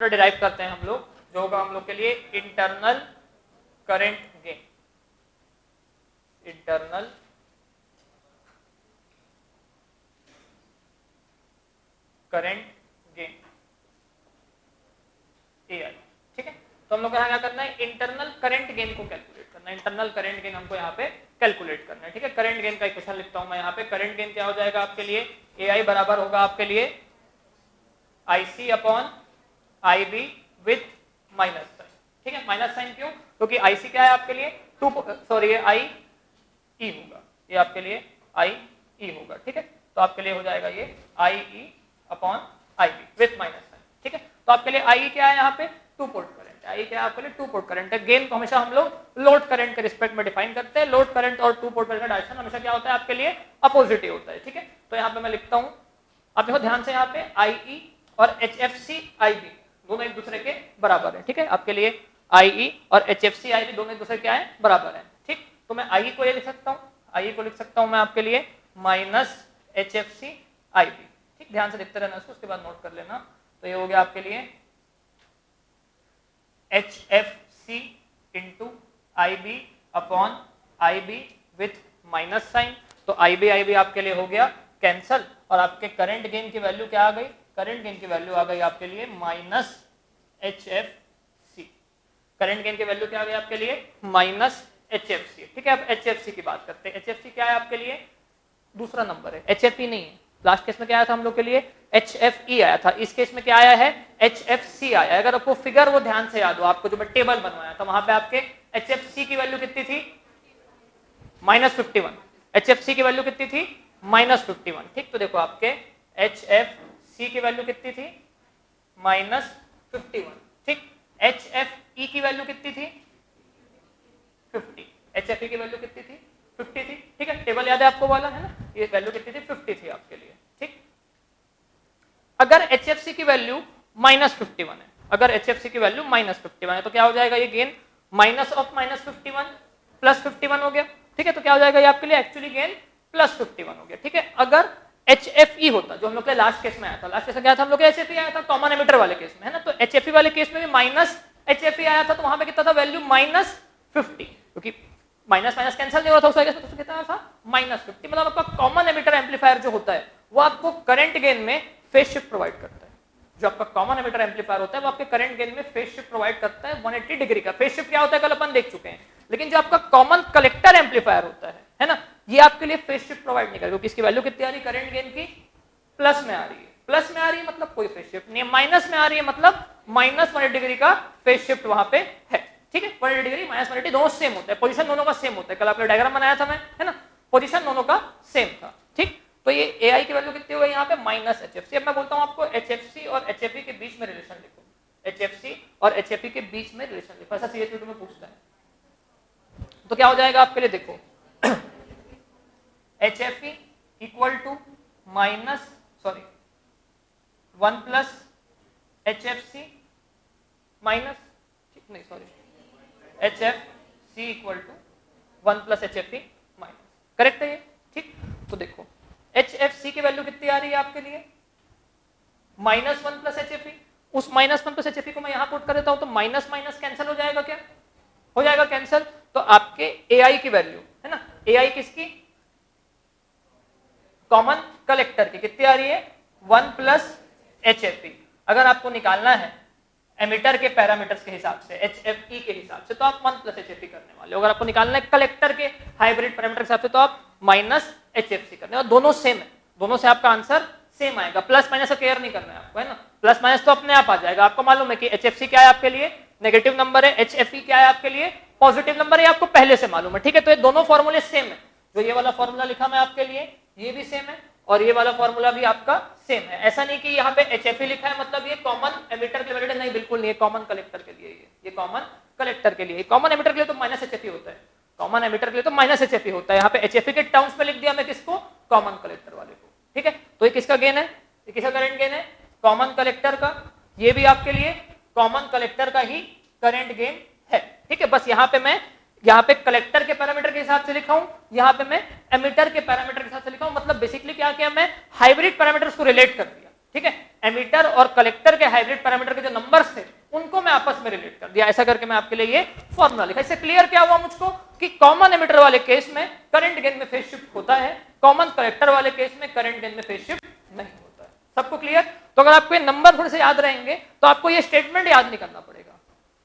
Derive करते हैं हम लोग, जो होगा हम लोग के लिए internal current gain. Internal current gain AI, ठीक है। तो हम लोग यहाँ क्या करना है, इंटरनल करंट गेन को कैलकुलेट करना है। इंटरनल करंट गेन हमको यहाँ पे कैलकुलेट करना है, ठीक है। करंट गेन का इक्वेशन लिखता हूं मैं यहाँ पे। करंट गेन क्या हो जाएगा आपके लिए, एआई बराबर होगा आपके लिए IC upon IB with minus sign, ठीक है। माइनस साइन क्यों, क्योंकि आईसी क्या है आपके लिए ये आई ई होगा, ये आपके लिए आई ई होगा, ठीक है। तो आपके लिए हो जाएगा ये I E upon I B with minus sign, ठीक है। तो आपके लिए आई क्या है यहाँ पे, टू पोर्ट करंट। आई क्या है आपके लिए, टू पोर्ट करंट है। गेन को हमेशा हम लोग लोड करंट के रिस्पेक्ट में डिफाइन करते हैं। लोड करंट और टू पोर्ट करंट का डायरेक्शन हमेशा क्या होता है आपके लिए, अपोजिट ही होता है, ठीक है। तो यहाँ पे मैं लिखता हूँ, आप देखो ध्यान से, यहाँ पे आई ई और एच एफ सी आई बी दोनों एक दूसरे के बराबर है, ठीक है। आपके लिए आई ई और एच एफ सी आई बी दोनों एक दूसरे क्या है, बराबर है, ठीक। तो मैं आई को ये लिख सकता हूँ, आई को लिख सकता हूँ मैं आपके लिए माइनस एच एफ सी आई बी, ठीक। ध्यान से लिखते रहना उसको, उसके बाद नोट कर लेना। तो ये हो गया आपके लिए H F C into I B upon I B with minus sign. तो आई बी आपके लिए हो गया कैंसल, और आपके करंट गेन की वैल्यू क्या आ गई, करंट गेन की वैल्यू आ गई आपके लिए minus H F C. Current gain की वैल्यू क्या आ गई आपके लिए, माइनस एच एफ सी, ठीक है। अब एच एफ सी की बात करते हैं। एच एफ सी क्या है आपके लिए, दूसरा नंबर है, एच एफ ई नहीं है। लास्ट केस में क्या आया था हम लोग के लिए, एच एफ ई आया था। इस केस में क्या आया है, एच एफ सी आया है। अगर आपको फिगर वो ध्यान से याद हो, आपको जो मैं टेबल बनवाया था वहां पे आपके एच एफ सी की वैल्यू कितनी थी, -51। एच एफ सी की वैल्यू कितनी थी, -51, ठीक। तो देखो आपके एच एफ सी की वैल्यू कितनी थी, -51, ठीक। एच एफ ई की वैल्यू कितनी थी, 50। एच एफ ई की वैल्यू कितनी थी, 50 थी, ठीक है। टेबल याद है आपको वाला, है ना। ये वैल्यू कितनी थी, 50 थी आपके लिए, ठीक। अगर एच एफ सी की वैल्यू -51 है, अगर एच एफ सी की वैल्यू -51 है, तो क्या हो जाएगा ये गेन, माइनस ऑफ -51 +51 हो गया, ठीक है। तो क्या हो जाएगा ये आपके लिए एक्चुअली गेन +51 हो गया, ठीक है। अगर एच एफ ई होता, जो हम लोग के लास्ट केस में आया था, लास्ट केस में क्या था हम लोग के एच एफ ई आया था कॉमन एमिटर वाले केस में, है ना। तो एच एफ ई वाले केस में भी माइनस एच एफ ई आया था, तो वहां पे कितना था वैल्यू -50, क्योंकि माइनस माइनस कैंसिल नहीं हो रहा था उस केस में, तो कितना था -50। मतलब आपका कॉमन एमिटर एम्पलीफायर जो होता है वो आपको करंट गेन में फेज शिफ्ट प्रोवाइड करता है। जो आपका कॉमन एमिटर एम्पलीफायर होता है वो आपके करंट गेन में फेज शिफ्ट प्रोवाइड करता है 180 डिग्री का। फेज शिफ्ट क्या होता है कल अपन देख चुके हैं। लेकिन जो आपका कॉमन कलेक्टर एम्पलीफायर होता है ना, ये आपके लिए फेज शिफ्ट प्रोवाइड नहीं करेगा, क्योंकि इसकी वैल्यू कितनी आ रही है करंट गेन की, प्लस में आ रही है। प्लस में आ रही है मतलब कोई फेज शिफ्ट नहीं है, माइनस में आ रही है मतलब -180 डिग्री का फेज शिफ्ट वहां पे है, ठीक है। 180 डिग्री -180 दोनों सेम होता है, पोजीशन दोनों का सेम होता है। कल आपने डायग्राम बनाया था मैं, है ना, पोजीशन दोनों का सेम था, ठीक। तो ये एआई की वैल्यू कितनी हो गई यहाँ पे, -HFC। अब मैं बोलता हूँ आपको HFC और HFE के बीच में रिलेशन लिखो। HFC और HFE के बीच में रिलेशन लिखो, ऐसा CH2 में पूछता है। तो क्या हो जाएगा आपके लिए, देखो HFE equal to one plus HFC minus, नहीं sorry, HFC equal to 1 plus HFE minus, correct है ये, ठीक। तो देखो HFC की वैल्यू कितनी आ रही है आपके लिए, -1 प्लस HFE। उस -1 प्लस HFE को मैं यहां पुट कर देता हूं, तो माइनस माइनस कैंसिल हो जाएगा, क्या हो जाएगा कैंसिल। तो आपके AI की वैल्यू है ना, AI किसकी, कॉमन कलेक्टर की कितनी आ रही है, 1 प्लस HFE। अगर आपको निकालना है एमिटर के पैरामीटर्स के हिसाब से, HFE के हिसाब से, तो आप 1 प्लस HFE करने वाले हो। अगर आपको निकालना है कलेक्टर के हाइब्रिड पैरामीटर के हिसाब से, तो आप -HFC करने, और दोनों सेम है, दोनों से आपका आंसर सेम आएगा। प्लस माइनस का केयर नहीं करना है आपको, है ना। प्लस माइनस तो अपने आप आ जाएगा। आपको मालूम है कि HFC क्या है आपके लिए, नेगेटिव नंबर है, HFE क्या है आपके लिए, पॉजिटिव नंबर है, आपको पहले से मालूम है, ठीक है। तो ये दोनों फॉर्मूले सेम है। जो ये वाला फॉर्मूला लिखा मैं आपके लिए, ये भी सेम है, और ये वाला फॉर्मूला भी आपका सेम है। ऐसा नहीं कि यहाँ पे HFE लिखा है मतलब ये कॉमन एमिटर के लिए, नहीं, बिल्कुल नहीं है, कॉमन कलेक्टर के लिए ये कॉमन कलेक्टर के लिए। कॉमन एमिटर के लिए तो -HFE होता है, कॉमन एमिटर के लिए तो -HFE होता है। यहाँ पे HFE के टर्म्स में लिख दिया मैं किसको, कॉमन कलेक्टर वाले को, ठीक है। तो ये किसका गेन है, ये किसका करंट गेन है, कॉमन कलेक्टर का। ये भी आपके लिए कॉमन कलेक्टर का ही करंट गेन है, ठीक है। बस यहाँ पे मैं कलेक्टर के पैरामीटर के हिसाब से लिखा हूं, यहाँ पे मैं एमिटर के पैरामीटर के हिसाब से लिखा हूं। मतलब बेसिकली क्या किया, मैं हाइब्रिड पैरामीटर्स को रिलेट कर दिया। ठीक है, एमीटर और कलेक्टर के हाइब्रिड पैरामीटर के जो नंबर्स थे उनको मैं आपस में रिलेट कर दिया, ऐसा करके मैं आपके लिए ये फॉर्मूला लिखा। इससे क्लियर क्या हुआ मुझको कि कॉमन एमीटर वाले केस में करंट गेन में फेज शिफ्ट होता है, कॉमन कलेक्टर वाले केस में करंट गेन में फेज शिफ्ट नहीं होता है। सबको क्लियर? तो अगर आपको ये नंबर थोड़े से याद रहेंगे तो आपको ये स्टेटमेंट याद नहीं करना पड़ेगा।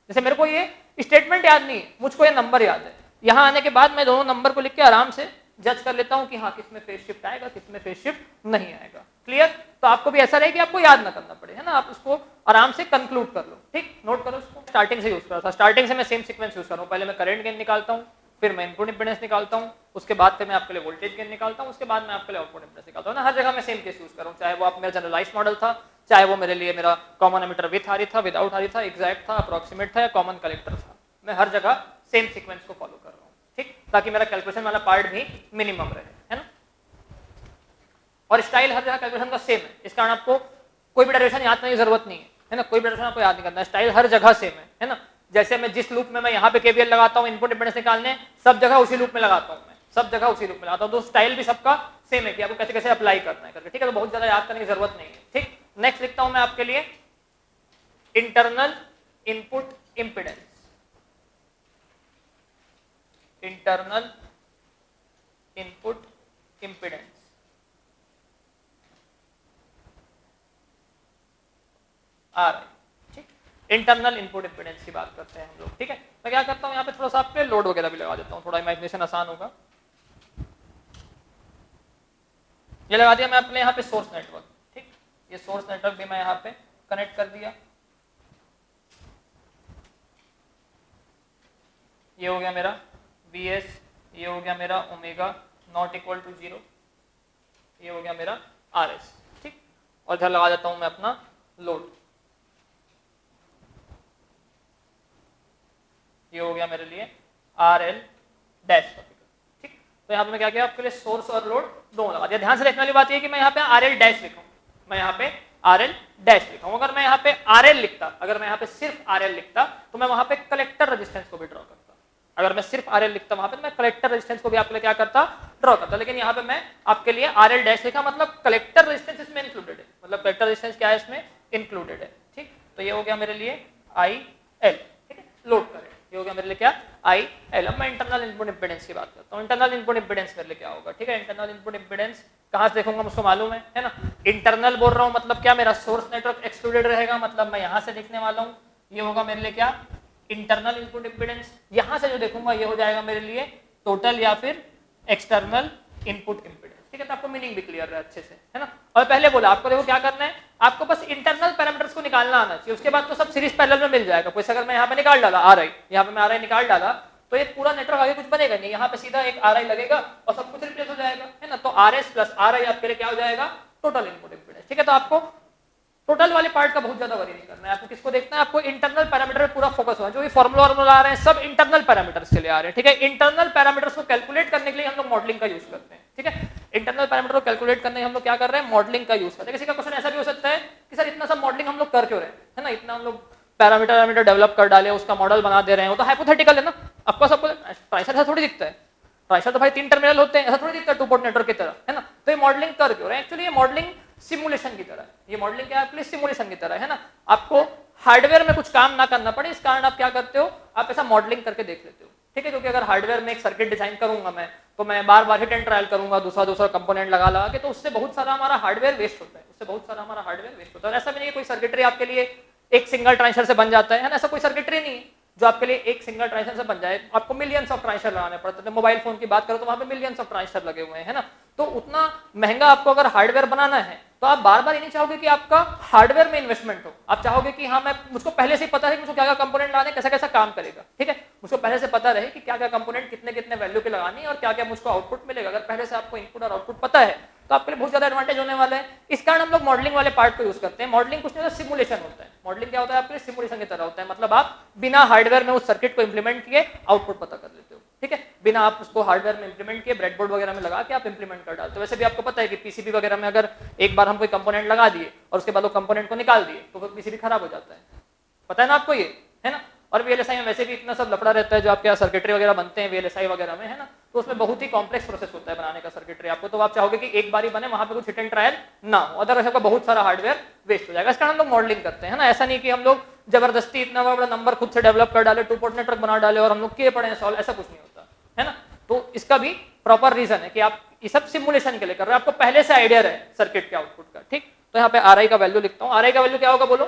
जैसे मेरे को ये स्टेटमेंट याद नहीं है, मुझको ये नंबर याद है, यहां आने के बाद मैं दोनों नंबर को लिख के आराम से जज कर लेता हूं कि हाँ किसमें फेज शिफ्ट आएगा, किसमें फेज शिफ्ट नहीं आएगा। क्लियर? तो आपको भी ऐसा रहे कि आपको याद ना करना पड़े, है ना, आप उसको आराम से कंक्लूड कर लो। ठीक, नोट करो उसको। स्टार्टिंग से यूज कर रहा था, स्टार्टिंग से मैं सेम सीक्वेंस यूज कर रहा हूं, पहले मैं करंट गेन निकालता हूं, फिर मैं इनपुट इंपेडेंस निकालता हूं, उसके बाद फिर मैं आपके लिए वोल्टेज गेन निकालता हूं, उसके बाद मैं आपके लिए आउटपुट इंपेडेंस निकालता हूं ना। हर जगह मैं सेम केस यूज कर रहा हूं, चाहे वो आप मेरा जनरलाइज्ड मॉडल था, चाहे वो मेरे लिए मेरा कॉमन एमीटर विथ आ रही था, विदाउट आ रही था, एग्जैक्ट था, अप्रोक्सीमेट था या कॉमन कलेक्टर था, मैं हर जगह सेम सीक्वेंस को फॉलो कर रहा हूं। ठीक, ताकि मेरा कैलकुलेशन वाला पार्ट भी मिनिमम रहे, है ना। और स्टाइल हर जगह कैलकुलेशन का सेम है, इस कारण आपको कोई भी डेरिवेशन याद करने की जरूरत नहीं है ना, कोई भी डेरिवेशन आपको याद नहीं करना है, स्टाइल हर जगह सेम है ना। जैसे मैं जिस लूप में मैं यहाँ पे केवीएल लगाता हूँ इनपुट इंपेडेंस निकालने, सब जगह उसी लूप में लगाता हूँ मैं, सब जगह उसी लूप में लगाता हूँ, तो स्टाइल भी सबका सेम है कि आपको कैसे कैसे अप्लाई करना है करके। ठीक है, तो बहुत ज्यादा याद करने की जरूरत नहीं है। ठीक, नेक्स्ट लिखता हूं मैं आपके लिए internal input impedance, internal input impedance, आ रहा है। ठीक, इंटरनल इनपुट इंपेडेंस की बात करते हैं हम लोग। ठीक है, मैं क्या करता हूं यहाँ पे थोड़ा सा आप पे लोड वगैरह भी लगा देता हूँ, थोड़ा इमेजिनेशन आसान होगा। ये लगा दिया मैं अपने यहाँ पे सोर्स नेटवर्क। ठीक, ये सोर्स नेटवर्क भी मैं यहाँ पे कनेक्ट कर दिया, ये हो गया मेरा Vs, ये हो गया मेरा ओमेगा नॉट इक्वल टू 0, ये हो गया मेरा Rs। ठीक, और इधर लगा देता हूं मैं अपना लोड, ये हो गया मेरे लिए RL डैश। ठीक, तो यहाँ पे मैं क्या किया आपके लिए सोर्स और लोड दोनों लगा दिया। ध्यान से देखने वाली बात ये कि मैं यहाँ पे RL डैश लिखा हूं, मैं यहाँ पे RL डैश लिखा हूं। अगर मैं यहाँ पे RL लिखता, अगर मैं यहाँ पे सिर्फ RL लिखता तो मैं वहां पे कलेक्टर रेजिस्टेंस को भी ड्रॉ करता। अगर मैं सिर्फ RL लिखता वहां पे तो मैं कलेक्टर रेजिस्टेंस को भी आपके लिए क्या करता, ड्रॉ करता। लेकिन यहाँ पे मैं आपके लिए RL डैश लिखा, मतलब कलेक्टर रेजिस्टेंस इसमें इंक्लूडेड है, मतलब कलेक्टर रेजिस्टेंस क्या है इसमें इंक्लूडेड है। ठीक, तो ये हो गया मेरे लिए IL। ठीक है, लोड करें, ये हो गया मेरे लिए क्या IL। अब मैं इंटरनल इनपुट इंपेडेंस की बात करता हूँ। इंटरनल इनपुट इंपेडेंस मेरे लिए क्या होगा? ठीक है, इंटरनल इनपुट इंपेडेंस कहां से देखूंगा मुझको मालूम है ना। इंटरनल बोल रहा हूँ मतलब क्या, मेरा सोर्स नेटवर्क एक्सक्लूडेड रहेगा, मतलब मैं यहां से देखने वाला हूँ, ये होगा मेरे लिए क्या इंटरनल इनपुट इंपेडेंस। यहां से जो देखूंगा ये हो जाएगा मेरे लिए टोटल या फिर एक्सटर्नल इनपुट इंपेडेंस। ठीक है, तो आपको मीनिंग भी क्लियर है अच्छे से, है ना। और पहले बोला आपको, देखो क्या करना है, आपको बस इंटरनल पैरामीटर्स को निकालना आना चाहिए, उसके बाद तो सब सीरीज पैरेलल में मिल जाएगा। कोई अगर मैं यहाँ पे निकाल डाला RI, यहाँ पे मैं RI निकाल डाला तो ये पूरा नेटवर्क आगे कुछ बनेगा नहीं, यहाँ पे सीधा एक RI लगेगा और सब कुछ रिप्लेस हो जाएगा, है ना। तो RS प्लस RI आपके लिए क्या हो जाएगा, टोटल इनपुट इंपेडेंस। ठीक है, तो आपको टोटल वाले पार्ट का बहुत ज्यादा वरी नहीं करना है, आपको किसको देखना है, आपको इंटरनल पैरामीटर पे पूरा फोकस होना है। जो भी फॉर्मूला आ रहे हैं सब इंटरनल पैरामीटर्स के लिए आ रहे हैं। ठीक है, इंटरनल पैरामीटर्स को कैलकुलेट करने के लिए हम लोग मॉडलिंग का यूज करते हैं। ठीक है, इंटरनल पैरामीटर को कैलकुलेट करने हम लोग क्या कर रहे हैं, मॉडलिंग का यूज करते हैं। किसी का क्वेश्चन ऐसा भी हो सकता है कि सर इतना सब मॉडलिंग हम लोग कर क्यों रहे हैं, है ना, इतना हम लोग पैरामीटर डेवलप कर डाले, उसका मॉडल बना दे रहे हैं, वो तो हाइपोथेटिकल है ना। आपको सबको ट्रांजिस्टर ऐसा थोड़ी दिखता है, ट्रांजिस्टर तो भाई 3 टर्मिनल होते हैं, ऐसा थोड़ी दिखता है 2 पोर्ट नेटवर्क की तरह, है ना। तो ये मॉडलिंग कर क्यों रहे हैं, एक्चुअली ये मॉडलिंग सिमुलेशन की तरह है। ये मॉडलिंग क्या है आपके लिए, सिमुलेशन की तरह है ना। आपको हार्डवेयर में कुछ काम ना करना पड़े, इस कारण आप क्या करते हो, आप ऐसा मॉडलिंग करके देख लेते हो। ठीक है, क्योंकि अगर हार्डवेयर में एक सर्किट डिजाइन करूंगा मैं, तो मैं बार बार हिट एंड ट्रायल करूंगा, दूसरा कंपोनेंट लगा के, तो उससे बहुत सारा हमारा हार्डवेयर वेस्ट होता है, उससे बहुत सारा हमारा हार्डवेयर वेस्ट होता है। और ऐसा भी नहीं है कोई सर्किटरी आपके लिए एक सिंगल ट्रांजिस्टर से बन जाता है ना, ऐसा कोई सर्किटरी नहीं है जो आपके लिए एक सिंगल ट्रांजिस्टर से बन जाए। आपको मिलियंस ऑफ ट्रांजिस्टर लगाने पड़ते हैं। मोबाइल फोन की बात करो तो वहां पे मिलियंस ऑफ ट्रांजिस्टर लगे हुए हैं, है ना। तो उतना महंगा आपको अगर हार्डवेयर बनाना है तो आप बार बार ये नहीं चाहोगे कि आपका हार्डवेयर में इन्वेस्टमेंट हो, आप चाहोगे कि हाँ मैं मुझको पहले से ही पता है कि मुझको क्या क्या कंपोनेंट लगाने, कैसा कैसा काम करेगा। ठीक है, मुझको पहले से पता रहे कि क्या क्या कंपोनेंट कितने कितने वैल्यू के लगानी है और क्या क्या मुझको आउटपुट मिलेगा। अगर पहले से आपको इनपुट और आउटपुट पता है तो आपके लिए बहुत ज्यादा एडवांटेज होने वाला है। इस कारण हम लोग मॉडलिंग वाले पार्ट को यूज करते हैं। मॉडलिंग कुछ नहीं होता, सिमुलेशन होता है। मॉडलिंग क्या होता है आपके लिए, सिमुलेशन की तरह होता है, मतलब आप बिना हार्डवेयर में उस सर्किट को इंप्लीमेंट किए आउटपुट पता कर लेते हो। ठीक है, बिना आप उसको हार्डवेयर में इंप्लीमेंट किए ब्रेडबोर्ड वगैरह में लगा के आप इंप्लीमेंट कर डालते हो। वैसे भी आपको पता है कि पीसीबी वगैरह में अगर एक बार हम कोई कंपोनेंट लगा दिए और उसके बाद वो कंपोनेंट को निकाल दिए तो वो पीसीबी खराब हो जाता है, पता है ना आपको ये, है ना। और वीएलएसआई में वैसे भी इतना सब लफड़ा रहता है, जो आपके यहाँ सर्किटरी वगैरह बनते हैं वीएलएसआई वगैरह में, है ना, तो उसमें बहुत ही कॉम्प्लेक्स प्रोसेस होता है बनाने का सर्किटरी आपको, तो आप चाहोगे कि एक बारी बने, वहां पे कुछ हिट एंड ट्रायल ना हो, अदरवाइज आपका बहुत सारा हार्डवेयर वेस्ट हो जाएगा। इस कारण हम लोग मॉडलिंग करते हैं ना, ऐसा नहीं कि हम लोग जबरदस्ती इतना बड़ा नंबर खुद से डेवलप कर डाले, 2 पोर्ट नेटवर्क बना डाले और हम लोग किए पड़े हैं सॉल्व, ऐसा कुछ नहीं होता है ना। तो इसका भी प्रॉपर रीजन है कि आप ये सब सिमुलेशन के लिए कर रहे हैं, आपको पहले से आइडिया रहे सर्किट के आउटपुट का, ठीक। तो यहाँ पे आर आई का वैल्यू लिखता हूँ, आर आई का वैल्यू क्या होगा बोलो,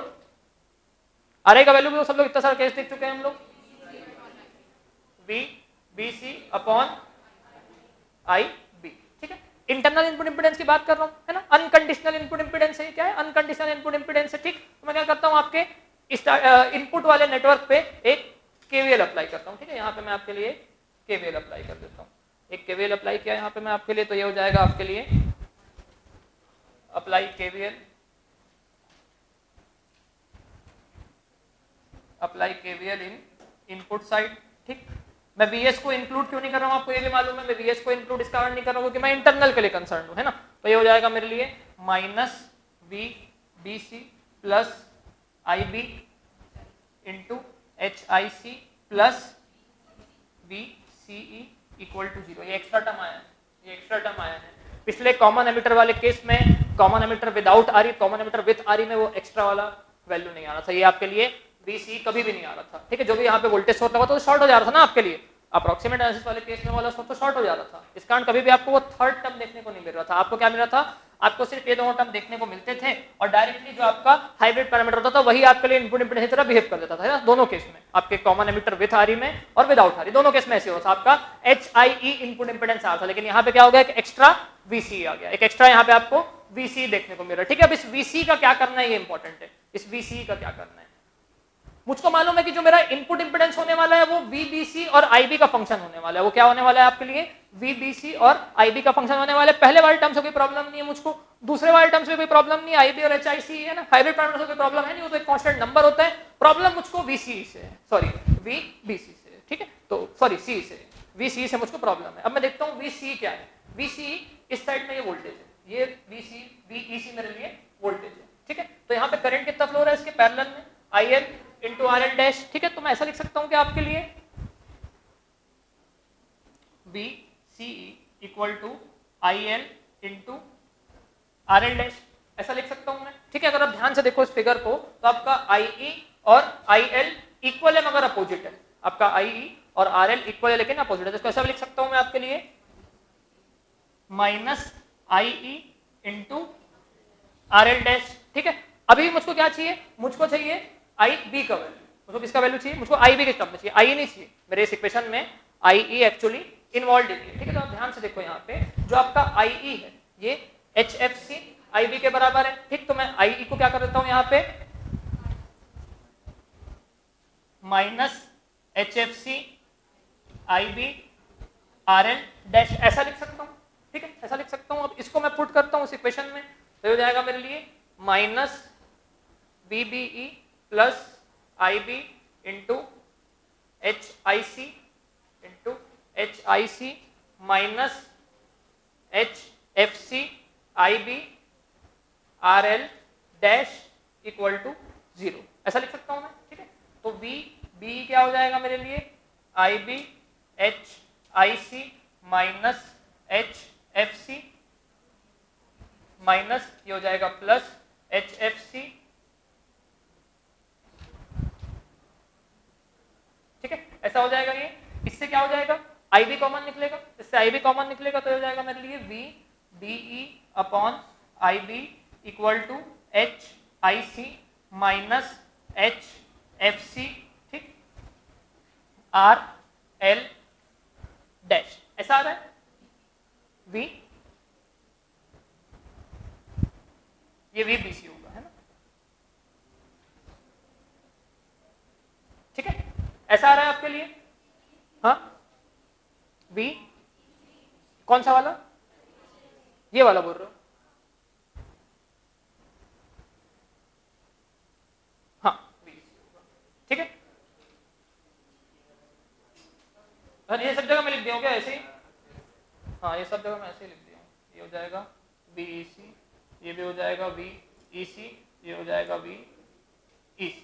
आर आई का वैल्यू भी सब लोग इतना सारा केस देख चुके हैं हम लोग, V B C upon I B, ठीक है। इंटरनल इनपुट इंपीडेंस की बात कर रहा हूं, है ना, अनकंडीशनल इनपुट इंपीडेंस है, क्या है, अनकंडीशनल इनपुट इंपीडेंस है, ठीक। तो मैं क्या करता हूं, आपके इनपुट वाले नेटवर्क पे एक केवीएल अप्लाई करता हूं, ठीक है। यहाँ पे मैं आपके लिए केवीएल अप्लाई कर देता हूं, एक केवीएल अप्लाई किया यहाँ पे मैं आपके लिए, तो ये हो जाएगा आपके लिए अप्लाई केवीएल, अप्लाई केवीएल इन इनपुट साइड, ठीक। मैं वीएस को इंक्लूड क्यों नहीं कर रहा हूं, आपको ये भी मालूम है, मैं वीएस को इंक्लूड इस कारण नहीं कर रहा हूं क्योंकि मैं इंटरनल के लिए कंसर्न हूं, है ना। तो ये हो जाएगा मेरे लिए minus V B C plus I B into H I C plus B C E equal to 0। ये एक्स्ट्रा टर्म आया है, ये एक्स्ट्रा टर्म आया है। पिछले कॉमन एमिटर वाले केस में कॉमन एमिटर विदाउट आरी, कॉमन एमिटर विद आरी में वो एक्स्ट्रा वाला वैल्यू नहीं आ रहा था, ये आपके लिए बीसी कभी भी नहीं आ रहा था, ठीक है। जो भी यहाँ पे वोल्टेज सोर्स लगा था तो शॉर्ट हो जा रहा था ना आपके लिए, अप्रोक्सीमेट एनालिसिस वाले केस में वाला तो शॉर्ट हो जा रहा था, इस कारण कभी भी आपको वो थर्ड टर्म देखने को नहीं मिल रहा था। आपको क्या मिल रहा था, आपको सिर्फ ये दोनों टर्म देखने को मिलते थे और डायरेक्टली जो आपका हाइब्रिड पैरामीटर होता था वही आपके लिए इनपुट इंपीडेंस की तरह बिहेव कर देता था, है ना, दोनों केस में, आपके कॉमन एमिटर विद आरी में और विदाउट आरी, दोनों केस में ऐसे होता था, आपका HIE इनपुट इंपीडेंस आ रहा था। लेकिन यहाँ पे क्या हो गया, एक एक्स्ट्रा VC आ गया, एक एक्स्ट्रा यहाँ पे आपको VC देखने को मिल रहा है, ठीक है। अब इस VC का क्या करना है, ये इंपॉर्टेंट है, इस VC का क्या करना है। मुझको मालूम है कि जो मेरा इनपुट इंपीडेंस होने वाला है वो VBC और IB का फंक्शन होने वाला है, वो क्या होने वाला है आपके लिए, VBC और IB का फंक्शन होने वाला है। पहले वाले टर्म से कोई प्रॉब्लम नहीं है मुझको, दूसरे वाले टर्म से कोई प्रॉब्लम नहीं है, IB और HIC है ना, हाइब्रिड पैरामीटर से कोई प्रॉब्लम है नहीं, वो तो एक कांस्टेंट नंबर होता है। प्रॉब्लम मुझको VC से है, सॉरी VBC से, ठीक है, तो सॉरी C से, VC से मुझको प्रॉब्लम है। अब मैं देखता हूँ VC क्या है, VC इस साइड में ये वोल्टेज है, ये VEC मेरे लिए वोल्टेज है, ठीक है। तो यहाँ पे करंट कितना फ्लो रहा है इसके पैरेलल में, IL इंटू RL डैश, ठीक है। तो मैं ऐसा लिख सकता हूं कि आपके लिए VCE equal to IL into RL dash, ऐसा लिख सकता हूं मैं, ठीक है। अगर आप ध्यान से देखो इस फिगर को तो आपका IE और IL इक्वल है मगर अपोजिट है, आपका IE और RL इक्वल है लेकिन अपोजिट है, तो इसको ऐसा लिख सकता हूं मैं आपके लिए minus IE into RL dash, ठीक है। अभी मुझको क्या चाहिए, मुझको चाहिए IB का वैल्यू, मुझको किसका वैल्यू चाहिए, मुझको IB के टर्म में चाहिए, IE नहीं चाहिए मेरे इस इक्वेशन में, IE एक्चुअली इन्वॉल्व है, ठीक है। तो आप ध्यान से देखो यहाँ पे जो आपका IE है ये HFC IB के बराबर है, ठीक। तो मैं IE को क्या कर देता हूँ यहाँ पे minus HFC IB RL dash, ऐसा लिख सकता हूँ, ठीक है, ऐसा लिख सकता हूँ। अब इसको मैं पुट करता हूँ इस इक्वेशन में, तो हो जाएगा मेरे लिए minus VBE plus IB into HIC minus HFC IB RL dash equal to 0, ऐसा लिख सकता हूं मैं, ठीक है। तो VBE क्या हो जाएगा मेरे लिए, IB HIC minus HFC minus ये हो जाएगा प्लस HFC, ठीक है, ऐसा हो जाएगा। ये इससे क्या हो जाएगा, IB कॉमन निकलेगा, इससे IB कॉमन निकलेगा तो हो जाएगा मेरे लिए VBE upon IB equal to HIC minus HFC, ठीक, RL डैश, ऐसा आ रहा है V, ये VBC होगा, है ना, ठीक है, ऐसा आ रहा है आपके लिए। हाँ V कौन सा वाला, ये वाला बोल रहे हो, हाँ VBC होगा, ठीक है। और ये सब जगह मैं लिख दिया हूँ क्या ऐसे ही, हाँ ये सब जगह मैं ऐसे ही लिख दिया हूँ, ये हो जाएगा VEC, ये भी हो जाएगा VEC, ये हो जाएगा VEC।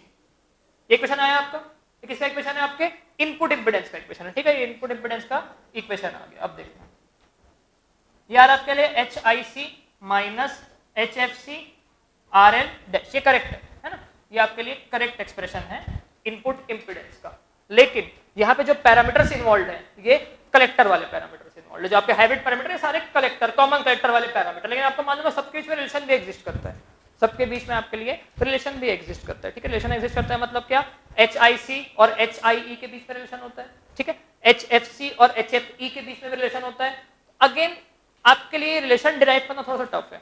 ये क्वेश्चन आया आपका, ये किसका इक्वेशन है आपके इनपुट इंपीडेंस का इक्वेशन है, ठीक है, ये इनपुट इंपीडेंस का इक्वेशन आ गया। अब देखना यार आपके लिए HIC minus HFC RL dash, ये करेक्ट है ना, ये आपके लिए करेक्ट एक्सप्रेशन है इनपुट इंपीडेंस का। लेकिन यहाँ पे जो पैरामीटर्स इन्वॉल्व है ये कलेक्टर वाले पैरामीटर्स इन्वॉल्व है, जो आपके हाइब्रिड पैरामीटर है सारे कलेक्टर कॉमन कलेक्टर वाले पैरामीटर। लेकिन आपको मालूम है सबके बीच में रिलेशन भी एग्जिस्ट करता है, सबके बीच में आपके लिए रिलेशन भी एग्जिस्ट करता है, ठीक है। रिलेशन एग्जिस्ट करता है मतलब क्या, HIC और HIE के बीच में रिलेशन होता है, ठीक है, HFC और HFE के बीच में रिलेशन होता है। अगेन आपके लिए रिलेशन डिराइव करना थोड़ा सा टफ है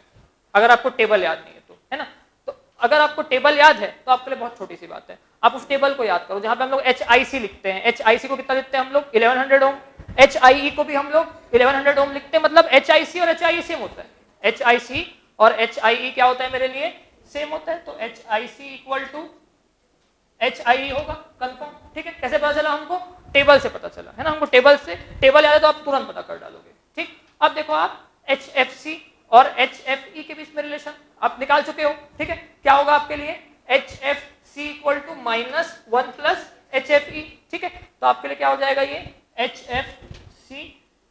अगर आपको टेबल याद नहीं है तो, है ना। तो अगर आपको टेबल याद है तो आपके लिए बहुत छोटी सी बात है, आप उस टेबल को याद करो जहां पे हम लोग HIC लिखते हैं, HIC को कितना लिखते हैं हम लोग 1100 ओम, HIE को भी हम लोग 1100 ओम लिखते हैं, मतलब HIC और HIE सेम होता है, HIC और HIE क्या होता है मेरे लिए सेम होता है, तो HIC इक्वल टू HIE होगा कंफर्म, ठीक है। कैसे पता चला हमको, टेबल से पता चला, है ना, हमको टेबल से, टेबल याद है तो आप तुरंत पता कर डालोगे, ठीक। अब देखो आप HFC और HFE के बीच में रिलेशन आप निकाल चुके हो, ठीक है। क्या होगा आपके लिए HFC equal to minus 1 plus HFE, ठीक है। तो आपके लिए क्या हो जाएगा ये HFC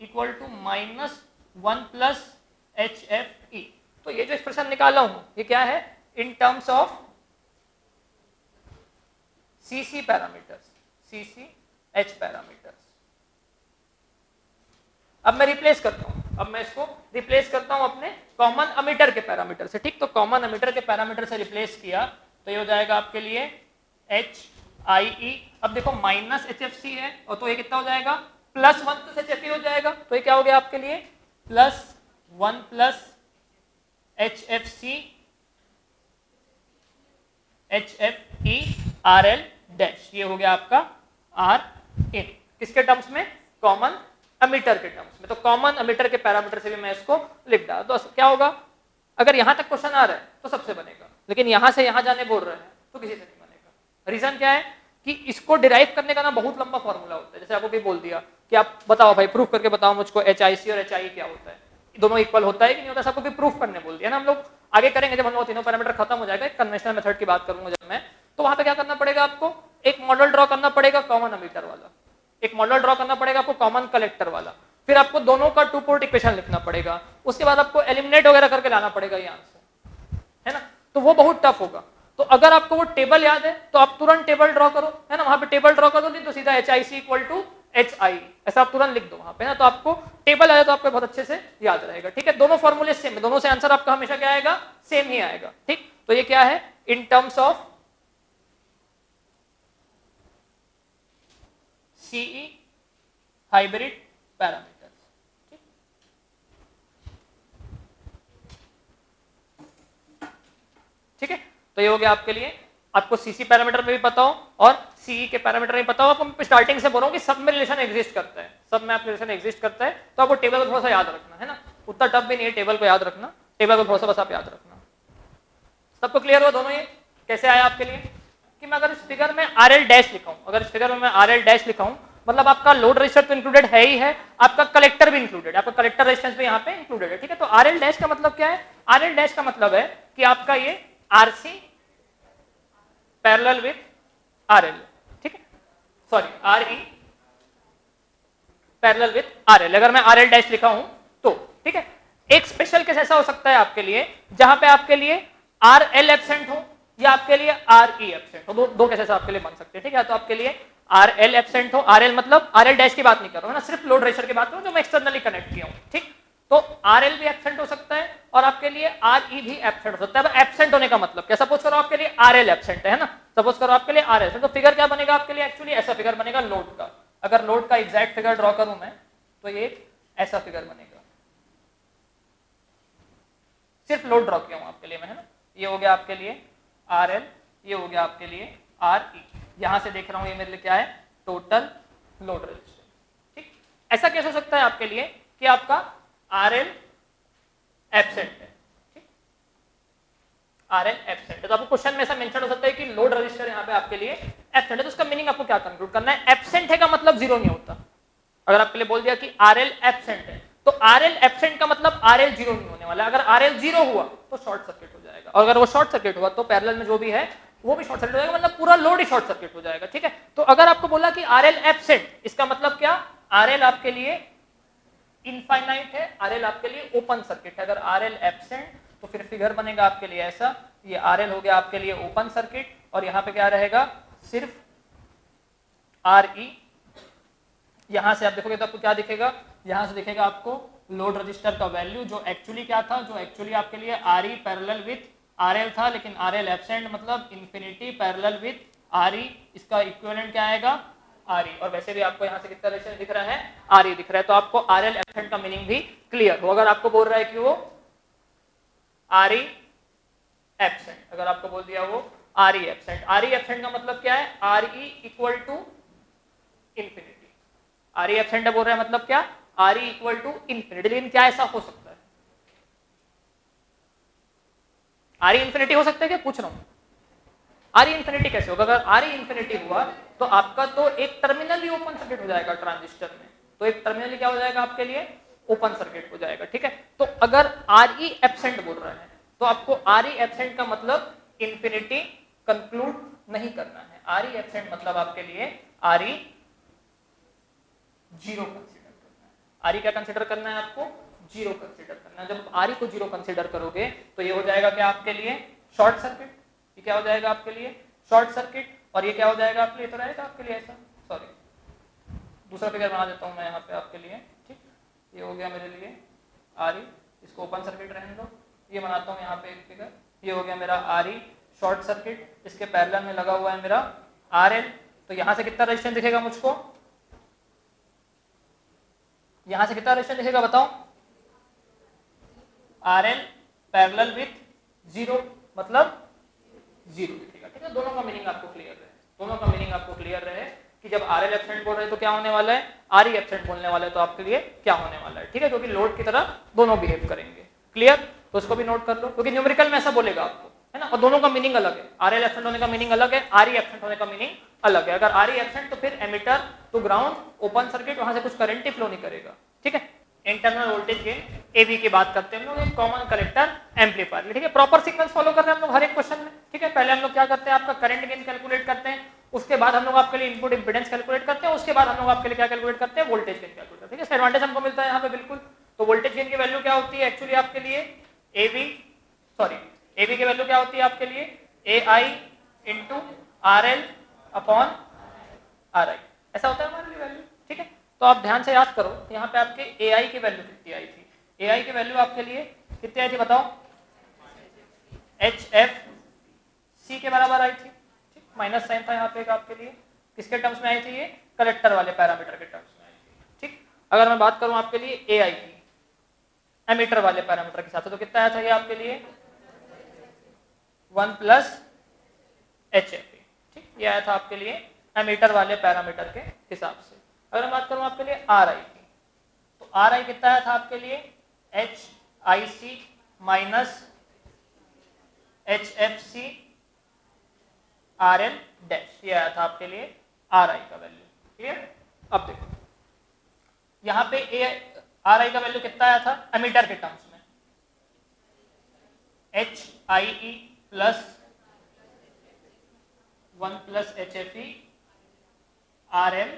equal to minus 1 plus HFE। तो ये जो एक्सप्रेशन निकाला हूं ये क्या है in terms of CC parameters, CCH parameters. अब मैं रिप्लेस करता हूं, अब मैं इसको रिप्लेस करता हूं अपने कॉमन अमीटर के पैरामीटर से, ठीक। तो कॉमन अमीटर के पैरामीटर से रिप्लेस किया तो ये हो जाएगा आपके लिए HIE। अब देखो माइनस HFC है और तो ये कितना हो जाएगा प्लस 1 प्लस HFE हो जाएगा, तो ये क्या हो गया आपके लिए plus 1 plus HFC HFE RL dash, ये हो गया आपका RN किसके टर्म्स में कॉमन अमीटर के टर्म्स में। तो कॉमन अमीटर के पैरामीटर से भी मैं इसको लिख डाला, तो क्या होगा अगर यहां तक क्वेश्चन आ रहा है तो सबसे बनेगा, लेकिन यहां से यहां जाने बोल रहे हैं तो किसी से नहीं बनेगा। रीजन क्या है कि इसको डिराइव करने का ना बहुत लंबा फॉर्मूला होता है, जैसे आपको भी बोल दिया कि आप बताओ भाई प्रूफ करके बताओ मुझको HIC और HIE क्या होता है, दोनों इक्वल होता है कि नहीं होता, सबको भी प्रूफ करने बोल दिया ना। हम लोग आगे करेंगे जब हम लोग तीनों पैरामीटर खत्म हो जाएगा, कन्वेंशनल मेथड की बात करूंगा जब मैं, तो वहां पे क्या करना पड़ेगा आपको एक मॉडल ड्रॉ करना पड़ेगा कॉमन अमीटर वाला, एक मॉडल ड्रॉ करना पड़ेगा आपको कॉमन कलेक्टर वाला, फिर आपको दोनों का 2 पोर्ट इक्वेशन लिखना पड़ेगा, उसके बाद आपको एलिमिनेट वगैरह करके लाना पड़ेगा ये आंसर, है ना। तो वो बहुत टफ होगा। तो अगर आपको वो टेबल याद है तो आप तुरंत टेबल ड्रॉ करो, है ना, वहां पे टेबल ड्रॉ करो, नहीं तो सीधा HIC इक्वल टू HIE ऐसा आप तुरंत लिख दो वहां पे ना, तो आपको टेबल आया तो आपको बहुत अच्छे से याद रहेगा, ठीक है। दोनों फॉर्मूले सेम है, दोनों से आंसर आपका हमेशा क्या आएगा सेम ही आएगा, ठीक। तो ये क्या है in terms of CE hybrid parameters, ठीक है। तो ये हो गया आपके लिए, आपको CC पैरामीटर में भी पता हो और CE के पैरामीटर में पता हो। आपको स्टार्टिंग से बोलो कि सब में रिलेशन एग्जिस्ट करता है, सब में आप रिलेशन एग्जिस्ट करता है, तो आपको टेबल को थोड़ा सा याद रखना है ना, उतना टफ भी नहीं है टेबल को याद रखना, टेबल को थोड़ा सा बस आप याद रखना। सबको क्लियर हुआ दोनों, ये कैसे आया आपके लिए कि मैं अगर इस फिगर में RL डैश लिखाऊं, अगर इस फिगर में मैं RL डैश लिखाऊं मतलब आपका लोड रेजिस्टर तो इंक्लूडेड है ही है, आपका कलेक्टर भी इंक्लूडेड है, आपका कलेक्टर रेजिस्टेंस भी यहाँ पे इंक्लूडेड है, ठीक है। तो RL डैश का मतलब क्या है, RL डैश का मतलब है कि आपका ये RC पैरेलल विथ RL, ठीक है, sorry RE parallel with RL, अगर मैं RL डैश लिखा हूं तो, ठीक है। एक स्पेशल केस ऐसा हो सकता है आपके लिए जहां पे आपके लिए RL एब्सेंट हो या आपके लिए RE एब्सेंट हो, दो केसेस आपके लिए बन सकते हैं, ठीक है। तो आपके लिए RL एब्सेंट हो, RL मतलब RL डैश की बात नहीं कर रहा हूं ना, सिर्फ लोड रेजिस्टर की बात कर रहा हूं जो मैं एक्सटर्नली कनेक्ट किया हूं, ठीक। तो RL भी एब्सेंट हो सकता है और आपके लिए RE भी एब्सेंट हो सकता है। एब्सेंट होने का मतलब क्या, सपोज करो आपके लिए RL एब्सेंट है ना, सपोज करो आपके लिए RL, तो फिगर क्या बनेगा आपके लिए, एक्चुअली ऐसा फिगर बनेगा लोड का। अगर लोड का एग्जैक्ट फिगर ड्रॉ करूं मैं तो ये ऐसा फिगर बनेगा, सिर्फ लोड ड्रॉ किया हूं आपके लिए मैं, है ना। ये हो गया आपके लिए RL, ये हो गया आपके लिए RE, यहां से देख रहा हूं ये मेरे लिए क्या है टोटल लोड रेजिस्टेंस, ठीक। ऐसा कैसे हो सकता है आपके लिए कि आपका RL एब्सेंट है, ठीक, RL एब्सेंट है, तो आपको क्वेश्चन में ऐसा मेंशन हो सकता है कि लोड रेजिस्टर यहां पे आपके लिए एब्सेंट है, तो उसका मीनिंग आपको क्या कंक्लूड करना है, एब्सेंट है का मतलब जीरो नहीं होता। अगर आपके लिए बोल दिया कि RL एब्सेंट है तो RL एब्सेंट का मतलब RL जीरो नहीं होने वाला, अगर RL जीरो हुआ तो शॉर्ट सर्किट हो जाएगा, और अगर वो शॉर्ट सर्किट हुआ तो पैरेलल में जो भी है वो भी शॉर्ट सर्किट हो जाएगा, मतलब पूरा लोड ही शॉर्ट सर्किट हो जाएगा। ठीक है, तो अगर आपको बोला कि RL एब्सेंट, इसका मतलब क्या, RL आपके लिए इनफाइनाइट है, RL आपके लिए ओपन सर्किट है। अगर RL एब्सेंट तो फिर फिगर बनेगा आपके लिए ऐसा, ये RL हो गया आपके लिए ओपन सर्किट, और यहाँ पे क्या रहेगा, सिर्फ RE। यहां से आप देखोगे तो आपको क्या दिखेगा, यहां से दिखेगा आपको लोड रजिस्टर का वैल्यू, जो एक्चुअली क्या था, जो एक्चुअली आपके लिए RE पैरेलल विथ RL था, लेकिन RL एब्सेंट मतलब इंफिनिटी पैरेलल विथ RE, इसका इक्विवेलेंट क्या आएगा, RE। और वैसे भी आपको यहाँ से कितना रेजिस्टेंस दिख रहा है, RE दिख रहा है, तो आपको RL एब्सेंट का मीनिंग भी क्लियर हो। अगर आपको बोल रहा है कि वो RE एब्सेंट, अगर आपको बोल दिया वो RE एब्सेंट, RE एब्सेंट का मतलब क्या है, RE equal to infinity. RE absent बोल रहा है मतलब क्या, RE इक्वल टू इंफिनिटी। लेकिन क्या ऐसा हो सकता है, RE इंफिनिटी हो सकता है क्या, पूछ रहा हूं। RE इंफिनिटी कैसे होगा, अगर RE इंफिनिटी हुआ तो आपका तो एक टर्मिनल ही ओपन सर्किट हो जाएगा ट्रांजिस्टर में, तो एक टर्मिनल क्या हो जाएगा आपके लिए, ओपन सर्किट हो जाएगा। ठीक है, तो अगर RE एब्सेंट बोल रहा है तो आपको RE एब्सेंट का मतलब इंफिनिटी कंक्लूड नहीं करना है। RE एब्सेंट मतलब आपके लिए RE जीरो कंसीडर करना है। RE क्या कंसीडर करना है आपको, जीरो कंसीडर करना है। जब RE को जीरो कंसीडर करोगे तो ये हो जाएगा क्या आपके लिए, शॉर्ट सर्किट। ये क्या हो जाएगा आपके लिए, शॉर्ट सर्किट, और ये क्या हो जाएगा आपके लिए, तो रहेगा आपके लिए ऐसा, सॉरी दूसरा फिगर बना देता हूं मैं यहाँ पे आपके लिए। ठीक, ये हो गया मेरे लिए RE, इसको ओपन सर्किट रहने दो, ये बनाता हूँ यहाँ पे एक फिगर, ये हो गया मेरा RE शॉर्ट सर्किट, इसके पैरेलल में लगा हुआ है मेरा RL। तो यहाँ से कितना रेजिस्टेंस दिखेगा मुझको, यहां से कितना रेजिस्टेंस दिखेगा बताओ, RL पैरेलल विथ जीरो मतलब जीरो दिखेगा। ठीक है, दोनों का मीनिंग आपको क्लियर रहे, दोनों का मीनिंग आपको क्लियर रहे कि जब RL एब्सेंट बोल रहे हैं तो क्या होने वाला है, RE एब्सेंट बोलने वाला है तो आपके लिए क्या होने वाला है। ठीक है, क्योंकि लोड की तरह दोनों बिहेव करेंगे। क्लियर, तो उसको भी नोट कर लो, क्योंकि न्यूमेरिकल में ऐसा बोलेगा आपको, है ना, और दोनों का मीनिंग अलग है। RL एब्सेंट होने का मीनिंग अलग है, RE एब्सेंट होने का मीनिंग अलग है। अगर RE एब्सेंट तो फिर emitter to ground open circuit, वहां से कुछ करंट ही फ्लो नहीं करेगा। ठीक है, इंटरनल वोल्टेज गेन AB की बात करते हैं हम लोग, कॉमन कलेक्टर एम्पलीफायर। ठीक है, प्रॉपर सीक्वेंस फॉलो कर रहे हैं हम लोग हर एक क्वेश्चन में। ठीक है, पहले हम लोग क्या करते हैं, आपका करंट गेन कैलकुलेट करते हैं, उसके बाद हम लोग आपके लिए इनपुट इंपीडेंस कैलकुलेट करते हैं, उसके बाद हम लोग आपके लिए क्या कैलकुलेट करते हैं, वोल्टेज गेन कैलकुलेट करते हैं। ठीक है, एडवांटेज हमको मिलता है यहाँ पे बिल्कुल। तो वोल्टेज गेन की वैल्यू क्या होती है एक्चुअली आपके लिए, AB की वैल्यू क्या होती है आपके लिए, AI into RL upon RI, ऐसा होता है हमारे लिए वैल्यू। ठीक है, तो आप ध्यान से याद करो, यहाँ पे आपके AI की वैल्यू कितनी आई थी, AI की वैल्यू आपके लिए कितनी आई थी बताओ, HFC के बराबर आई थी। ठीक, माइनस साइन था यहाँ पे आपके लिए, किसके टर्म्स में आई थी, ये कलेक्टर वाले पैरामीटर के टर्म्स में आई थी। ठीक, अगर मैं बात करूं आपके लिए AI की एमीटर वाले पैरामीटर के साथ, तो कितना आया था ये आपके लिए 1 प्लस HFE। ठीक, ये आया था आपके लिए एमीटर वाले पैरामीटर के हिसाब से। अगर मैं बात करूं आपके लिए RI की, तो RI कितना आया था आपके लिए HIC minus HFC RL dash, ये आया था आपके लिए RI का वैल्यू। क्लियर, अब देखो यहाँ पे RI का वैल्यू कितना आया था एमीटर के टर्म्स में, HIE plus 1 plus HFE RL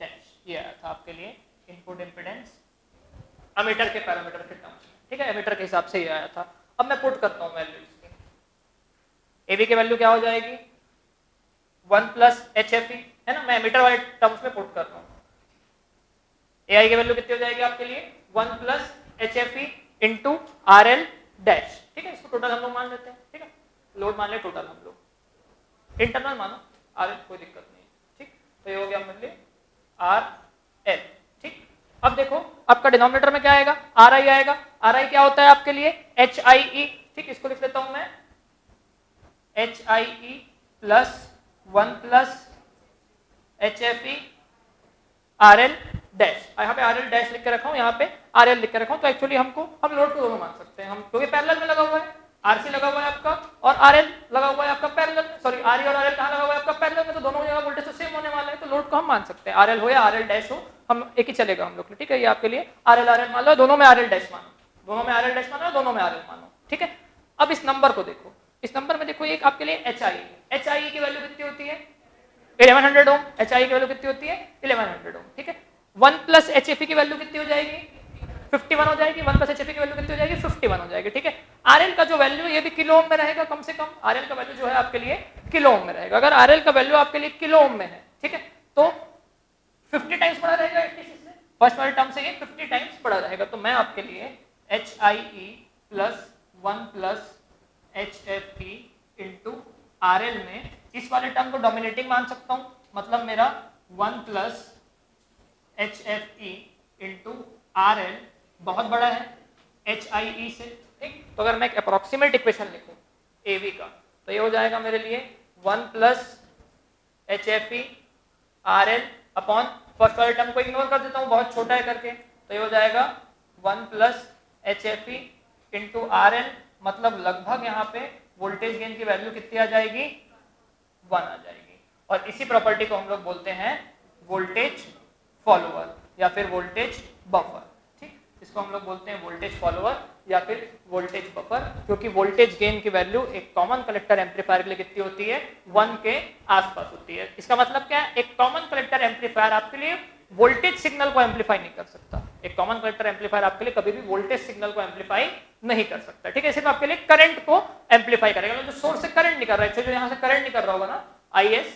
dash, ये आया था आपके लिए इनपुट इंपीडेंस एमीटर के पैरामीटर के टर्म्स में। ठीक है, एमीटर के हिसाब से ये आया था। अब मैं पुट करता हूं वैल्यू इसकी, AB की वैल्यू क्या हो जाएगी 1 प्लस HFE, है ना, मैं एमीटर वाले टर्म्स में पुट कर रहा हूं। AI की वैल्यू कितनी हो जाएगी आपके लिए 1 plus HFE into RL dash. ठीक है, इसको टोटल हम लोग मान लेते हैं। ठीक है, लोड मान ले टोटल हम लोग, इंटरनल मानो RL, कोई दिक्कत नहीं। ठीक, तो ये हो गया मतलब RL। ठीक, अब देखो आपका डिनोमिनेटर में क्या आएगा, RI आएगा। RI क्या होता है आपके लिए HIE। ठीक, इसको लिख लेता हूं मैं HIE plus 1 plus HFE RL dash. यहाँ पे RL डैश लिख के रखा हूँ, यहाँ पे RL लिख के रखा हूँ। तो एक्चुअली हम लोड को दोनों मान सकते हैं हम, क्योंकि पैरेलल में लगा हुआ है, RC लगा हुआ है आपका और RL लगा हुआ है आपका पैरेलल, सॉरी RE और RL कहाँ लगा हुआ है आपका पैरेलल में, तो दोनों जगह वोल्टेज तो सेम होने वाला है, तो लोड को हम मान सकते हैं RL हो या RL डैश हो, हम एक ही चलेगा हम लोग। ठीक है, ये आपके लिए RL मान लो, दोनों में RL डैश मानो, दोनों में RL डैश मानो, दोनों में RL मानो। ठीक है, अब इस नंबर को देखो, इस नंबर में देखो एक आपके लिए HIE की वैल्यू कितनी होती है 1100 ओम। HIE की वैल्यू कितनी होती है 1100 ओम, ठीक है। 1 प्लस HFE की वैल्यू कितनी हो जाएगी 51 हो जाएगी। 1 प्लस HFE की वैल्यू कितनी हो जाएगी 51 हो जाएगी, ठीक है। RL का जो वैल्यू ये भी किलो ओम में रहेगा, कम से कम RL का वैल्यू जो है आपके लिए किलो ओम में रहेगा। अगर RL का वैल्यू आपके लिए किलो ओम में है, ठीक है, तो 50 टाइम्स बड़ा रहेगा एटलीस्ट इससे, फर्स्ट वाले टर्म से ये 50 टाइम्स बड़ा रहेगा। तो मैं आपके लिए HIE plus 1 plus HFE into RL में इस वाले टर्म को डोमिनेटिंग मान सकता हूं, मतलब मेरा 1 प्लस HFE इंटू RL बहुत बड़ा है HIE से, ठीक। तो अगर मैं एक अप्रोक्सीमेट इक्वेशन लिखूं AV का तो ये हो जाएगा मेरे लिए 1 plus HFE RL upon first वाले टर्म को इग्नोर कर देता हूँ, बहुत छोटा है करके, तो ये हो जाएगा 1 प्लस HFE इंटू RL, मतलब लगभग यहाँ पे वोल्टेज गेन की वैल्यू कितनी आ जाएगी 1 आ जाएगी। और इसी प्रॉपर्टी को हम लोग बोलते हैं वोल्टेज फॉलोअर या फिर वोल्टेज बफर, ठीक। इसको हम लोग बोलते हैं वोल्टेज फॉलोअर या फिर वोल्टेज बफर, क्योंकि वोल्टेज गेन की वैल्यू एक कॉमन कलेक्टर एम्पलीफायर के लिए कितनी होती है 1 के आसपास होती है। इसका मतलब क्या है, एक कॉमन कलेक्टर एम्पलीफायर आपके लिए वोल्टेज सिग्नल को एम्पलीफाई नहीं कर सकता। एक कॉमन कलेक्टर एम्पलीफायर आपके लिए कभी भी वोल्टेज सिग्नल को एम्पलीफाई नहीं कर सकता, ठीक है। सिर्फ आपके लिए करंट को एम्पलीफाई करेगा, जो सोर्स से करंट निकल रहा है, जो यहाँ से करंट निकल रहा होगा ना IS,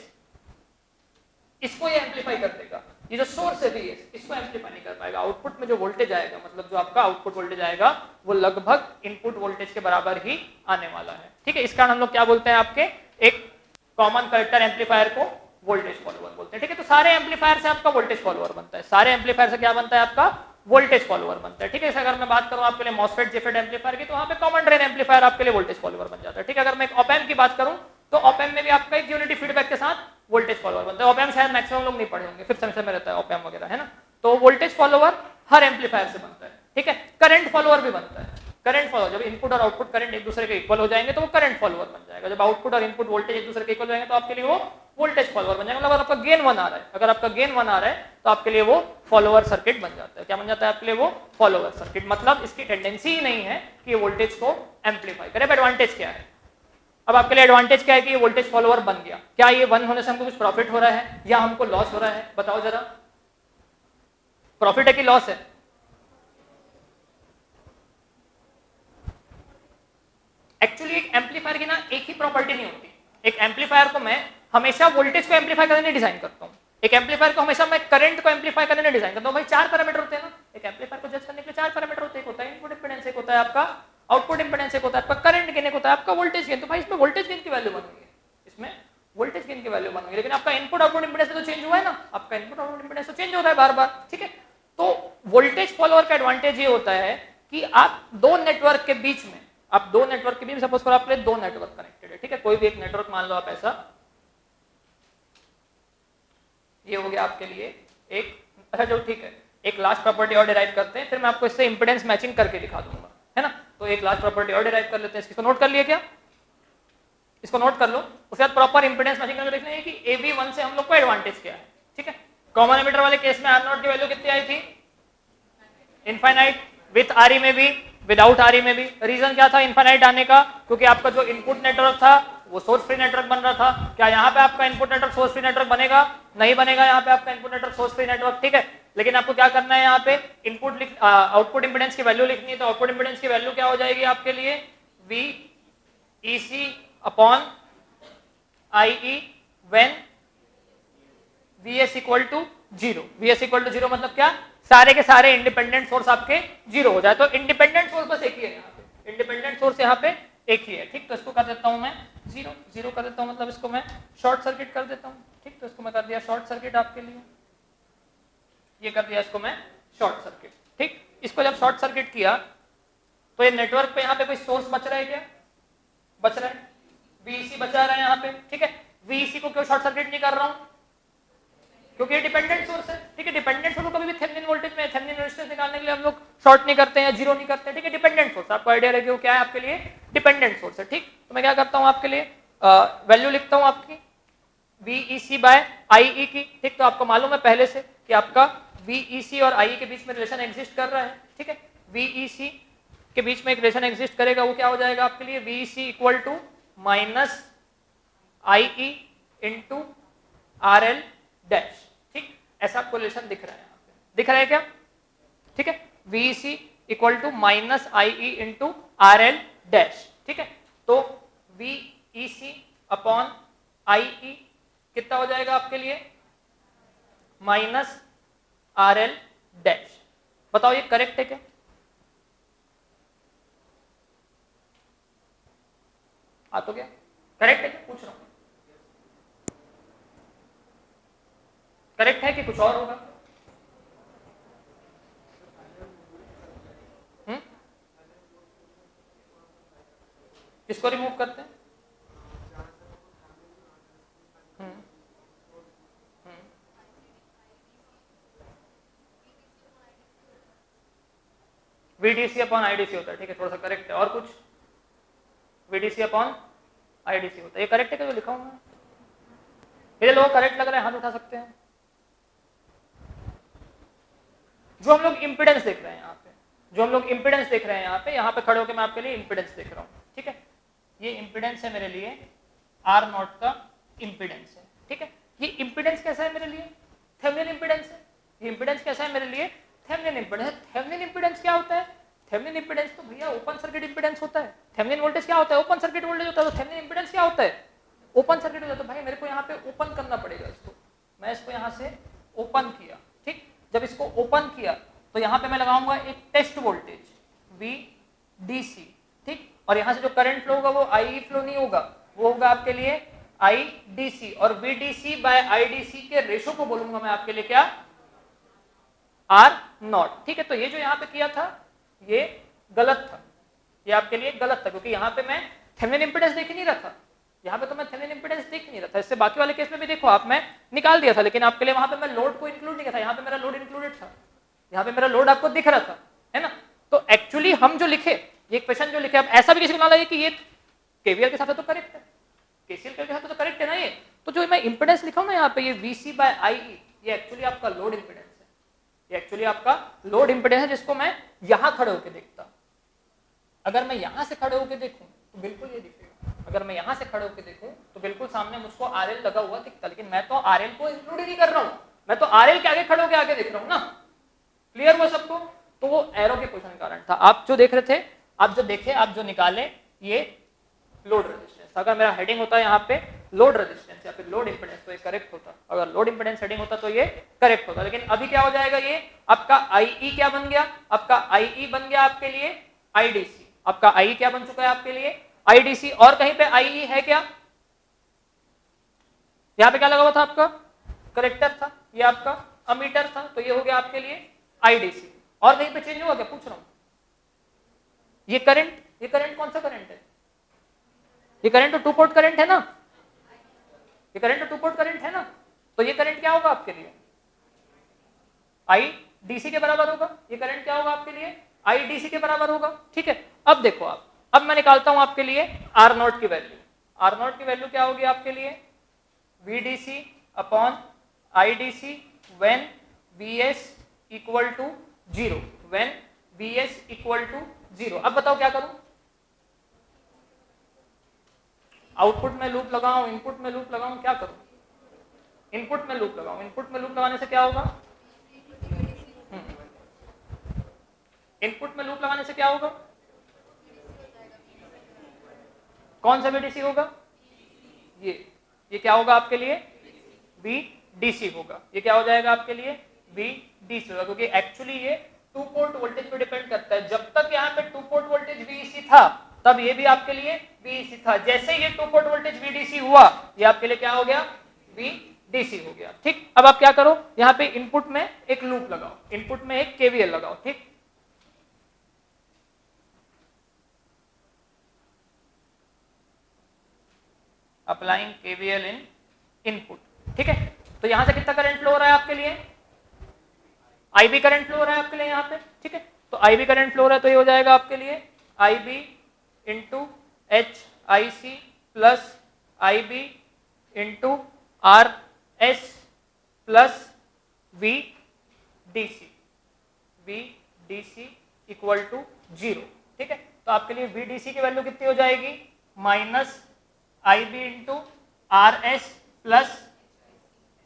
इसको ये एम्पलीफाई कर देगा। ये जो सोर्स है VS, इसको एम्पलीफाई नहीं कर पाएगा। आउटपुट में जो वोल्टेज आएगा, मतलब जो आपका आउटपुट वोल्टेज आएगा, वो लगभग इनपुट वोल्टेज के बराबर ही आने वाला है, ठीक है। इस कारण हम लोग क्या बोलते हैं, आपके एक कॉमन कलेक्टर एम्पलीफायर को वोल्टेज फॉलोअर बोलते हैं, ठीक है। तो सारे एम्पलीफायर से आपका वोल्टेज फॉलोअर बनता है, सारे एम्पलीफायर से क्या बनता है आपका वोल्टेज फॉलोअर बनता है, ठीक है। अगर मैं बात करूं आपके लिए मॉसफेट जेफेट एम्पलीफायर की, तो वहां पे कॉमन ड्रेन एम्पलीफायर आपके लिए वोल्टेज फॉलोअर बन जाता है, ठीक है। अगर मैं ऑप एम्प की बात करूं तो ऑप एम्प में भी आपका एक यूनिटी फीडबैक के साथ वोल्टेज फॉलोअर बनता है। ऑप एम्प शायद मैक्सिमम लोग नहीं पढ़े होंगे, 5th सेमेस्टर में रहता है ऑप एम्प वगैरह, है ना। तो वोल्टेज फॉलोअर हर एम्पलीफायर से बनता है, ठीक है। करंट फॉलोअर भी बनता है। करंट फॉलोअर, जब इनपुट और आउटपुट करंट एक दूसरे के इक्वल हो जाएंगे तो वो करंट फॉलोअर बन जाएगा। जब आउटपुट और इनपुट वोल्टेज एक दूसरे के इक्वल हो जाएंगे तो आपके लिए वो वोल्टेज फॉलोअर बन जाएगा। मतलब अगर आपका गेन 1 आ रहा है, अगर आपका गेन 1 आ रहा है तो आपके लिए वो फॉलोअर सर्किट बन जाता है। क्या बन जाता है आपके लिए वो फॉलोअर सर्किट। मतलब इसकी टेंडेंसी ही नहीं है कि ये वोल्टेज को एम्पलीफाई करे। एडवांटेज क्या है, अब आपके लिए एडवांटेज क्या है कि ये वोल्टेज फॉलोअर बन गया। क्या ये 1 होने से हमको कुछ प्रॉफिट हो रहा है या हमको लॉस हो रहा है, बताओ जरा। प्रॉफिट है कि लॉस है? एक्चुअली एक एम्पलीफायर की ना एक ही प्रॉपर्टी नहीं होती। एक एम्पलीफायर को मैं हमेशा वोल्टेज को एम्पलीफाई करने डिजाइन करता हूँ, एक एम्पलीफायर को हमेशा मैं करंट को एम्पलीफाई करने डिजाइन करता हूँ। भाई 4 पैरामीटर होते हैं ना एक एम्पलीफायर को जज करने के लिए, 4 पैरामीटर होते हैं। एक होता है इनपुट इंपेडेंस, एक होता है आपका आउटपुट इंपेडेंस, एक होता है आपका करंट गेन, एक होता है आपका वोल्टेज गेन। तो भाई इसमें वोल्टेज गेन की वैल्यू बन गई है, इसमें वोल्टेज गेन की वैल्यू बन गई, लेकिन आपका इनपुट आउटपुट इंपेडेंस तो चेंज हुआ है ना, आपका इनपुट आउटपुट इंपेडेंस तो चेंज हो रहा है बार बार, ठीक है। तो वोल्टेज फॉलोअर का एडवांटेज ये होता है कि आप दो नेटवर्क के बीच में, आप दो नेटवर्क के बीच, सपोज करो आपके लिए दो नेटवर्क कनेक्टेड है, ठीक है। कोई भी एक नेटवर्क मान लो आप ऐसा, ये हो गया आपके लिए एक, अच्छा जो ठीक है, एक लास्ट प्रॉपर्टी और डिराइव करते हैं, फिर मैं आपको इससे इंपेडेंस मैचिंग करके दिखा दूंगा, है ना। तो एक लास्ट प्रॉपर्टी और डिराइव कर लेते हैं, इसको नोट कर लिया क्या, इसको नोट कर लो। उसके बाद प्रॉपर इंपेडेंस मैचिंग करके देखना है कि AV1 से हम लोग को एडवांटेज क्या है, ठीक है। कॉमन एमिटर वाले केस में R0 की वैल्यू कितनी आई थी, इनफाइनाइट, विथ RE में भी, विदाउट RE में भी। रीजन क्या था इनफाइनाइट आने का, क्योंकि आपका जो इनपुट नेटवर्क था वो सोर्स फ्री नेटवर्क बन रहा था। क्या यहाँ पे आपका input network source free network बनेगा, नहीं बनेगा यहाँ पे आपका input network source free network, ठीक है। लेकिन आपको क्या करना है, यहाँ पे इनपुट आउटपुट इंपेडेंस की वैल्यू लिखनी है। तो आउटपुट इंपेडेंस की वैल्यू क्या हो जाएगी आपके लिए, VEC upon IE when VS equal to 0। VS equal to 0 मतलब क्या, सारे के सारे इंडिपेंडेंट सोर्स आपके 0 हो जाए। तो इंडिपेंडेंट सोर्स बस एक ही है यहाँ पे, इंडिपेंडेंट सोर्स यहाँ पे एक ही है, ठीक। तो इसको कर देता हूँ मैं 0 कर देता हूँ, मतलब इसको मैं शॉर्ट सर्किट कर देता हूँ, ठीक। तो इसको मैं कर दिया शॉर्ट सर्किट आपके लिए, ये कर दिया इसको मैं शॉर्ट सर्किट, ठीक। इसको जब शॉर्ट सर्किट किया तो ये नेटवर्क पे यहाँ पे कोई सोर्स बच रहा है क्या, बच रहा है, VEC बचा रहा है यहाँ पे, ठीक है। VEC को क्यों शॉर्ट सर्किट नहीं कर रहा हूँ, क्योंकि ये डिपेंडेंट सोर्स है, ठीक है। डिपेंडेंट सोर्स को कभी भी थेवेनिन वोल्टेज में, थेवेनिन रेजिस्टेंस निकालने के लिए हम लोग शॉर्ट नहीं करते हैं या 0 नहीं करते हैं, ठीक है। डिपेंडेंट सोर्स, आपको आइडिया रहे कि वो क्या है आपके लिए, डिपेंडेंट सोर्स है, ठीक। तो मैं क्या करता हूँ आपके लिए, वैल्यू लिखता हूँ आपकी VEC बाय IE की, ठीक। तो आपको मालूम है पहले से कि आपका VEC और IE के बीच में रिलेशन एग्जिस्ट कर रहा है, ठीक है। VEC के बीच में एक रिलेशन एग्जिस्ट करेगा, वो क्या हो जाएगा आपके लिए, VEC equal to minus I E into R L dash. ठीक, ऐसा आपको रिलेशन दिख रहा है, यहाँ पे दिख रहा है क्या? ठीक है, VEC equal to minus I E into R L dash. ठीक है, तो वीईसी अपॉन आई ई कितना हो जाएगा आपके लिए? Minus are L dash. बताओ ये करेक्ट है क्या? आ तो गया, करेक्ट है क्या पूछ रहा हूं? करेक्ट है कि कुछ और होगा? किसको रिमूव करते हैं? वीडीसी अपॉन आईडीसी होता है। ठीक है, थोड़ा सा करेक्ट है। और कुछ? वीडीसी अपॉन आईडीसी होता है। ये करेक्ट है क्या जो लिखा हूं मैं? मेरे लोग करेक्ट लग रहा है, हाथ उठा सकते हैं। जो हम लोग इंपिडेंस देख रहे हैं यहाँ पे, जो हम लोग इंपिडेंस देख रहे हैं यहाँ पे खड़े होकर मैं आपके लिए इंपिडेंस देख रहा हूँ। ठीक है, ये इंपिडेंस है मेरे लिए, आर नॉट का इंपिडेंस है। ठीक है, ये इंपिडेंस कैसा है मेरे लिए? थेवेनिन इंपिडेंस है। ये इंपिडेंस कैसा है मेरे लिए? Thevenin impedance. थेवेनिन इंपिडेंस क्या होता है? थेवेनिन इंपिडेंस तो भैया ओपन सर्किट इंपिडेंस होता है। थेवेनिन वोल्टेज क्या होता है? ओपन सर्किट वोल्टेज होता है। तो थेवेनिन इंपिडेंस क्या होता है? ओपन सर्किट होता है। तो भाई मेरे को यहाँ पे ओपन करना पड़ेगा इसको। मैं इसको यहाँ से ओपन किया। ठीक, जब इसको ओपन किया तो यहाँ पे मैं लगाऊंगा एक टेस्ट वोल्टेज VDC। ठीक, और यहाँ से जो करंट फ्लो होगा वो IE फ्लो नहीं होगा, वो होगा आपके लिए IDC। और VDC बाय IDC के रेशो को बोलूंगा मैं आपके लिए क्या? R not. ठीक है, तो ये जो यहाँ पे किया था ये गलत था, ये आपके लिए गलत था, क्योंकि यहाँ पे मैं थेवेनिन इंपिडेंस देख ही नहीं रहा था। यहाँ पे तो मैं थेवेनिन इंपिडेंस देख नहीं रहा था। इससे बाकी वाले केस में भी देखो आप, मैं निकाल दिया था, लेकिन आपके लिए वहां पे मैं लोड को इंक्लूड नहीं किया था। यहाँ पे मेरा लोड इंक्लूडेड था, यहाँ पे मेरा लोड आपको दिख रहा था, है ना? तो एक्चुअली हम जो लिखे, ये क्वेश्चन जो लिखे, अब ऐसा भी किसी को ना लगे कि ये केवीएल के साथ तो करेक्ट है, केसीएल के साथ तो करेक्ट है ना ये। तो जो मैं इंपिडेंस लिखा हूं ना यहाँ पे, ये VC बाय IE, ये एक्चुअली आपका लोड इंपिडेंस है। ये एक्चुअली आपका लोड इंपिडेंस है, जिसको मैं यहाँ खड़े होकर देखता। अगर मैं यहाँ से खड़े होकर देखूं तो बिल्कुल ये दिखेगा। अगर मैं यहाँ से खड़े होकर देखूं तो बिल्कुल सामने मुझको RL लगा हुआ दिखता, लेकिन मैं तो RL को इंक्लूड ही नहीं कर रहा हूँ। मैं तो RL के आगे खड़े होकर आगे देख रहा हूँ ना। क्लियर हुआ सबको? तो वो एरो के पोजीशन के कारण था। आप जो देख रहे थे, आप जो देखे, आप जो निकाले, ये लोड रेजिस्टेंस। अगर मेरा हेडिंग होता है यहाँ पे लोड रेजिस्टेंस या फिर लोड इंपिडेंस तो ये करेक्ट होता। अगर लोड इंपिडेंस हेडिंग होता तो ये करेक्ट होता। लेकिन अभी क्या हो जाएगा? ये आपका IE क्या बन गया? आपका IE बन गया आपके लिए IDC। आपका IE क्या बन चुका है आपके लिए? IDC। और कहीं पे IE है क्या? यहाँ पे क्या लगा हुआ था आपका? कलेक्टर था। ये आपका अमीटर था, तो ये हो गया आपके लिए IDC। और कहीं पे चेंज हुआ क्या पूछ रहा हूं? ये करंट कौन सा करंट है? ये करंट तो टू पोर्ट करंट है ना, ये करंट तो टू पोर्ट करंट है ना। तो ये करंट क्या होगा आपके लिए? IDC के बराबर होगा। ये करंट क्या होगा आपके लिए? IDC के बराबर होगा। ठीक है, अब देखो आप, अब मैं निकालता हूं आपके लिए R नॉट की वैल्यू। R नॉट की वैल्यू क्या होगी आपके लिए? VDC upon IDC when VS equal to 0। when VS equal to 0। अब बताओ क्या करूं? आउटपुट में लूप लगाऊं, इनपुट में लूप लगाऊं, क्या करूं? इनपुट में लूप लगाऊं। इनपुट में लूप लगाने से क्या होगा? इनपुट में लूप लगाने से क्या होगा? कौन सा VDC होगा? ये क्या होगा आपके लिए? VDC होगा। ये क्या हो जाएगा आपके लिए? VDC होगा, क्योंकि एक्चुअली ये टू पोर्ट वोल्टेज पे डिपेंड करता है। जब तक यहाँ पे टू पोर्ट वोल्टेज VEC था तब ये भी आपके लिए VEC था। जैसे ये टू पोर्ट वोल्टेज VDC हुआ, ये आपके लिए क्या हो गया? VDC हो गया। ठीक, अब आप क्या करो, यहाँ पे इनपुट में एक लूप लगाओ, इनपुट में एक KVL लगाओ। ठीक, अप्लाइंग KVL इन इनपुट। ठीक है, तो यहां से कितना करंट फ्लो हो रहा है आपके लिए? IB करंट फ्लो हो रहा है आपके लिए यहाँ पे। ठीक है, तो IB करंट फ्लो हो रहा है, तो ये हो जाएगा आपके लिए IB into HIC plus IB into RS plus VDC equal to 0। ठीक है, तो आपके लिए VDC की वैल्यू कितनी हो जाएगी? Minus I B into R S plus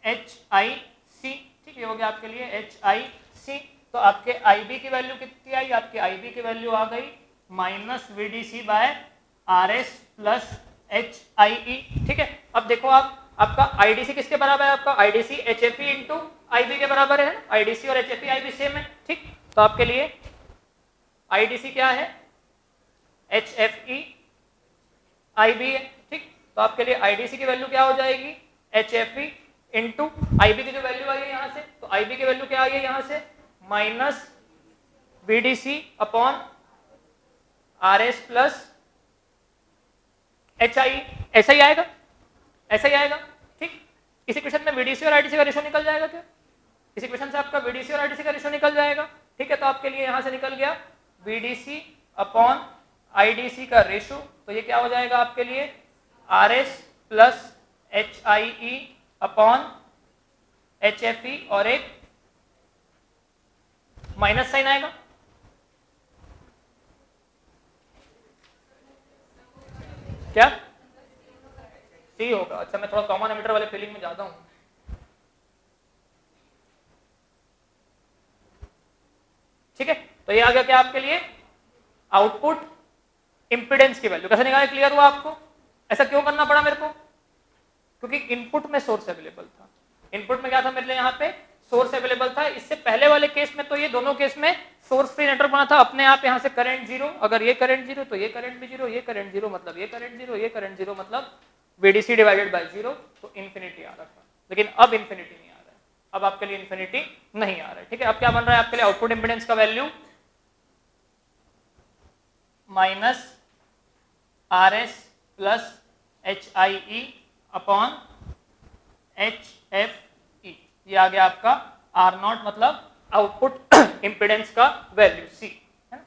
H I C, ठीक है, हो गया आपके लिए एच आई सी। तो आपके आई बी की वैल्यू कितनी आई, आपकी आई बी की वैल्यू आ गई minus V D C by R S plus H I E, ठीक है। अब देखो आप, आपका आईडीसी किसके बराबर है, आपका IDC H F E into I B के बराबर है, आईडीसी और H F E I B same है, ठीक। तो आपके लिए आईडीसी क्या है, H F E I B है, ठीक। तो आपके लिए आईडीसी की वैल्यू क्या हो जाएगी, H F E into I B की जो वैल्यू आई है यहाँ से, तो आई बी की वैल्यू क्या आई है यहाँ से minus V D C upon R S plus H I, ऐसा ही आएगा, ऐसा ही आएगा, ठीक। इस इक्वेशन में वीडीसी और आईडीसी का रेशो निकल जाएगा क्या, इस इक्वेशन से आपका वीडीसी और आईडीसी का रेशो निकल जाएगा, ठीक है। तो आपके लिए यहां से निकल गया वीडीसी अपॉन आईडीसी का रेशो, तो ये क्या हो जाएगा आपके लिए are S plus H I E upon H F ई और एक माइनस साइन आएगा, क्या सी होगा। अच्छा, मैं थोड़ा कॉमन एमिटर वाले फीलिंग में जाता हूं, ठीक है। तो ये आ गया क्या आपके लिए आउटपुट इंपिडेंस की वैल्यू। कैसे निकाले, क्लियर हुआ आपको, ऐसा क्यों करना पड़ा मेरे को, क्योंकि इनपुट में सोर्स अवेलेबल था, इनपुट में क्या था मेरे लिए यहाँ पे सोर्स अवेलेबल था। इससे पहले वाले केस में तो ये दोनों केस में सोर्स फ्री नेटवर्क बना था, अपने आप यहाँ से करंट जीरो, अगर ये करंट जीरो तो ये करंट भी जीरो, ये करंट जीरो मतलब ये करंट जीरो, ये करंट जीरो मतलब वीडीसी डिवाइडेड बाय जीरो, तो इन्फिनिटी आ रहा था। लेकिन अब इन्फिनिटी नहीं आ रहा है, अब आपके लिए इन्फिनिटी नहीं आ रहा है, ठीक है। अब क्या बन रहा है आपके लिए आउटपुट इंपिडेंस का value minus are S plus H I E upon H F ई, ये आ गया आपका आर नॉट मतलब आउटपुट इंपिडेंस का वैल्यू सी है ना,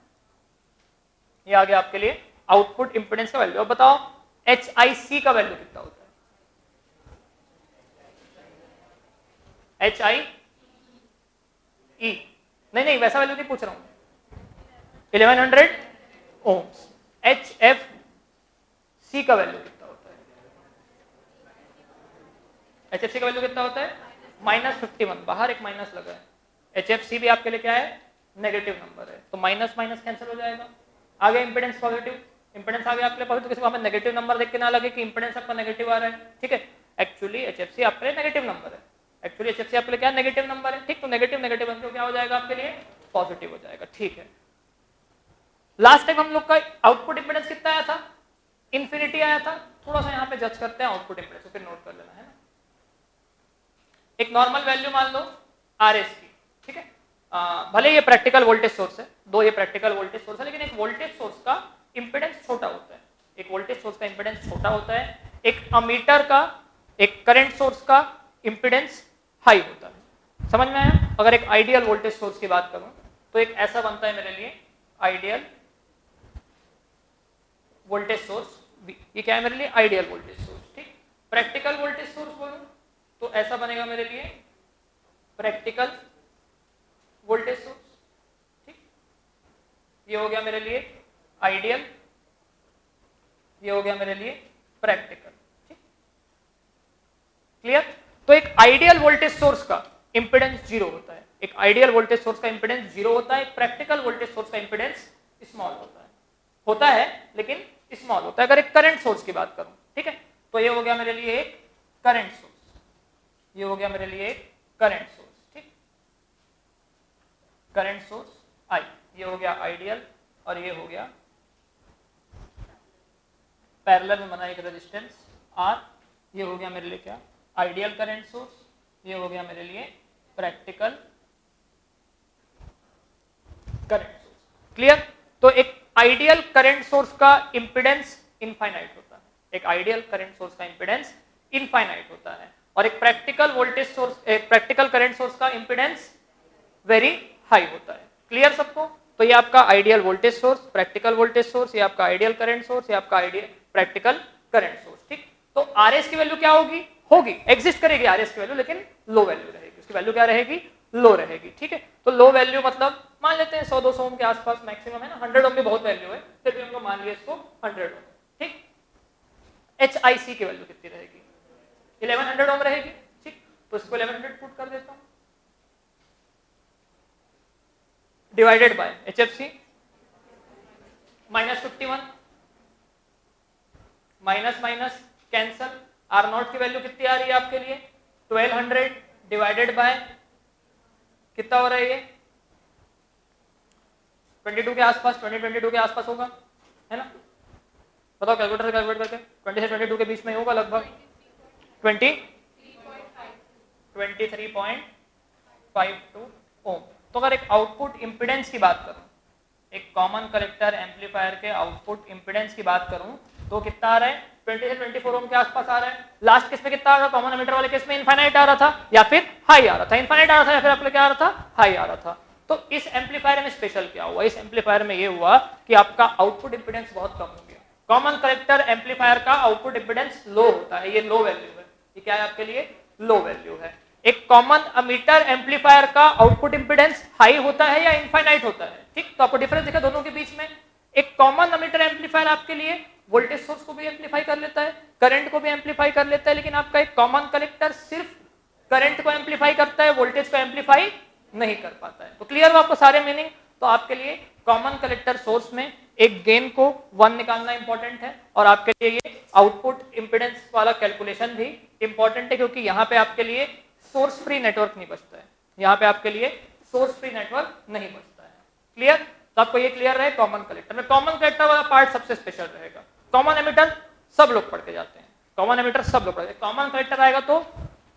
ये आ गया आपके लिए आउटपुट इंपिडेंस का वैल्यू। अब बताओ एच आई सी का वैल्यू कितना होता है, एच आई ई, नहीं नहीं वैसा वैल्यू नहीं पूछ रहा हूं, 1100 ओम्स। एच एफ सी का वैल्यू कितना होता है, एच एफ सी का वैल्यू कितना होता है -51, बाहर एक माइनस लगा है, एच एफ सी भी आपके लिए क्या है नेगेटिव नंबर है, तो माइनस माइनस कैंसिल हो जाएगा, आ गया इंपिडेंस पॉजिटिव, इंपिडेंस आ गया आपके लिए पॉजिटिव, किसी को हमें नेगेटिव नंबर देख के ना लगे कि इंपिडेंस आपका नेगेटिव आ रहा है, ठीक है। एक्चुअली एचएफसी आपके लिए नेगेटिव नंबर है, एक्चुअली एचएफसी आपके लिए क्या नेगेटिव नंबर है, ठीक। तो नेगेटिव नेगेटिव बनकर क्या हो जाएगा आपके लिए पॉजिटिव हो जाएगा, ठीक है। लास्ट टाइम हम लोग का आउटपुट इंपिडेंस कितना आया था, इन्फिनिटी आया था। थोड़ा सा यहाँ पे जज करते हैं आउटपुट इंपिडेंस, फिर नोट कर लेना है ना। एक नॉर्मल वैल्यू मान लो आरएस की, ठीक है। भले ये प्रैक्टिकल वोल्टेज सोर्स है, दो ये प्रैक्टिकल वोल्टेज सोर्स है, लेकिन एक वोल्टेज सोर्स का इंपिडेंस छोटा होता है, एक वोल्टेज सोर्स का इंपिडेंस छोटा होता है, एक अमीटर का, एक करंट सोर्स का इंपिडेंस हाई होता है। समझ में आया। अगर एक आइडियल वोल्टेज सोर्स की बात करूं तो एक ऐसा बनता है मेरे लिए आइडियल वोल्टेज सोर्स, ये क्या है मेरे लिए आइडियल वोल्टेज सोर्स, ठीक। प्रैक्टिकल वोल्टेज सोर्स बोलूं तो ऐसा बनेगा मेरे लिए प्रैक्टिकल वोल्टेज सोर्स, ठीक। ये हो गया मेरे लिए आइडियल, ये हो गया मेरे लिए प्रैक्टिकल, ठीक। क्लियर। तो एक आइडियल वोल्टेज सोर्स का इंपिडेंस जीरो होता है, एक आइडियल वोल्टेज सोर्स का इंपिडेंस जीरो होता है, एक प्रैक्टिकल वोल्टेज सोर्स का इंपिडेंस स्मॉल होता है लेकिन स्मॉल होता है। अगर एक करंट सोर्स की बात करूं, ठीक है, तो ये हो गया मेरे लिए एक करंट सोर्स, ये हो गया मेरे लिए एक करंट सोर्स, ठीक। करंट सोर्स आई, ये हो गया आइडियल और ये हो गया पैरेलल में बना एक रेजिस्टेंस आर, ये हो गया मेरे लिए क्या आइडियल करंट सोर्स, ये हो गया मेरे लिए प्रैक्टिकल करंट सोर्स। क्लियर। तो एक आइडियल करंट सोर्स का इंपिडेंस इनफाइनाइट होता है, एक आइडियल करंट सोर्स का इंपिडेंस इनफाइनाइट होता है, और एक प्रैक्टिकल वोल्टेज सोर्स, एक प्रैक्टिकल करंट सोर्स का इंपिडेंस वेरी हाई होता है। क्लियर सबको। तो ये आपका ideal voltage source, practical voltage source, ये आपका आइडियल करंट सोर्स, ये आपका आइडियल प्रैक्टिकल करंट सोर्स, ठीक। तो आरएस की वैल्यू क्या होगी एग्जिस्ट करेगी आरएस की वैल्यू, लेकिन लो वैल्यू रहेगी, उसकी वैल्यू क्या रहेगी लो रहेगी, ठीक है। तो लो वैल्यू मतलब मान लेते हैं 100-200 ओम के आसपास मैक्सिमम है ना, 100 ओम भी बहुत वैल्यू है, फिर भी हमको मान लिया इसको 100 ओम, ठीक। HIC की वैल्यू कितनी रहेगी? 1100 ओम रहेगी। ठीक, तो इसको 1100 पुट कर देता हूं, divided by HFC -51, minus minus cancel, R0 की वैल्यू कितनी आ रही है आपके लिए? 1200 डिवाइडेड बाय कितना हो रहा है ये? 22 के आसपास, 22 के आसपास होगा, है ना? बताओ कैलकुलेटर से कैलकुलेट करके, 20 से 22 के बीच में होगा लगभग 23.52 ओम। तो अगर एक आउटपुट इंपिडेंस की बात करूं, एक कॉमन कलेक्टर एम्पलीफायर के आउटपुट इंपिडेंस की बात करूं तो कितना आ रहा है? 20 से 24 ओम के आसपास आ रहा है। लास्ट केस में कितना आ रहा था? कॉमन एमिटर वाले केस में इनफाइनाइट आ रहा था या फिर हाई आ रहा था, इनफाइनाइट आ रहा था या फिर आपके क्या आ रहा था? हाई आ रहा था। तो इस एम्पलीफायर में स्पेशल क्या हुआ? इस एम्पलीफायर में ये हुआ कि आपका आउटपुट इंपिडेंस बहुत कम हो गया। कॉमन कलेक्टर एम्पलीफायर का आउटपुट इंपिडेंस लो होता है, ये लो वैल्यू है। ये क्या है आपके लिए? लो वैल्यू है। एक कॉमन एमिटर एम्पलीफायर का आउटपुट इंपिडेंस हाई होता है या इनफाइनाइट होता है? ठीक, तो आपको डिफरेंस दिखा दोनों के बीच में। एक कॉमन एमिटर एम्पलीफायर आपके लिए वोल्टेज सोर्स को भी एम्पलीफाई कर लेता है, करंट को भी एम्पलीफाई कर लेता है, लेकिन आपका एक कॉमन कलेक्टर सिर्फ करंट को एम्पलीफाई करता है, वोल्टेज को एम्पलीफाई नहीं कर पाता है। तो क्लियर हो आपको सारे मीनिंग? तो आपके लिए कॉमन कलेक्टर सोर्स में एक गेन को 1 निकालना इंपॉर्टेंट है, और आपके लिए ये आउटपुट इंपिडेंस वाला कैलकुलेशन भी इंपॉर्टेंट है, क्योंकि यहाँ पे आपके लिए सोर्स फ्री नेटवर्क नहीं बचता है। यहाँ पे आपके लिए सोर्स फ्री नेटवर्क नहीं बचता है। क्लियर? तो आपको ये क्लियर रहे कॉमन कलेक्टर में। कॉमन कलेक्टर वाला पार्ट सबसे स्पेशल रहेगा। कॉमन एमिटर सब लोग पढ़ के जाते हैं, कॉमन एमिटर सब लोग पढ़ते हैं। कॉमन कलेक्टर आएगा तो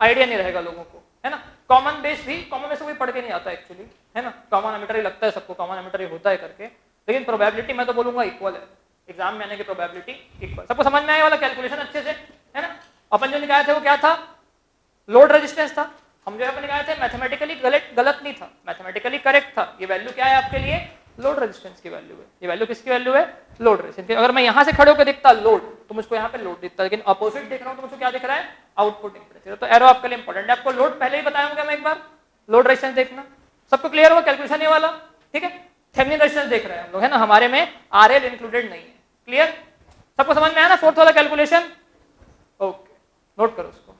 आइडिया नहीं रहेगा लोगों को, है ना? कॉमन बेस भी, कॉमन बेस कोई पढ़ के नहीं आता एक्चुअली, है ना? कॉमन एमिटर ही लगता है सबको, कॉमन एमिटर ही होता है करके, लेकिन प्रोबेबिलिटी मैं तो बोलूंगा इक्वल है। एग्जाम में आने की प्रोबेबिलिटी इक्वल। सबको समझ में आया वाला कैलकुलेशन अच्छे से, है ना? अपन जो निकाले थे वो क्या था? लोड रेजिस्टेंस था। हम जो अपन निकाले थे मैथमेटिकली गलत नहीं था, मैथमेटिकली करेक्ट था। ये वैल्यू क्या है आपके लिए? लोड रेजिस्टेंस की वैल्यू है। ये वैल्यू किसकी वैल्यू है? Load resistance. अगर मैं यहां से खड़े होकर देखता लोड, तो मुझको यहाँ पे लोड दिखता, लेकिन अपोजिट देख रहा हूं तो मुझको क्या दिख रहा है? Output impedance. तो एरो आपके लिए इंपॉर्टेंट है। आपको लोड पहले ही बताया होगा मैं एक बार, लोड रेजिस्टेंस देखना। सबको क्लियर होगा कैलकुलेशन ये वाला? ठीक है, थेवेनिन रेजिस्टेंस देख रहे हैं हम लोग, है ना? हमारे में आरएल इंक्लूडेड नहीं है। क्लियर? सबको समझ में आया ना फोर्थ वाला कैलकुलेशन? ओके, नोट करो उसको।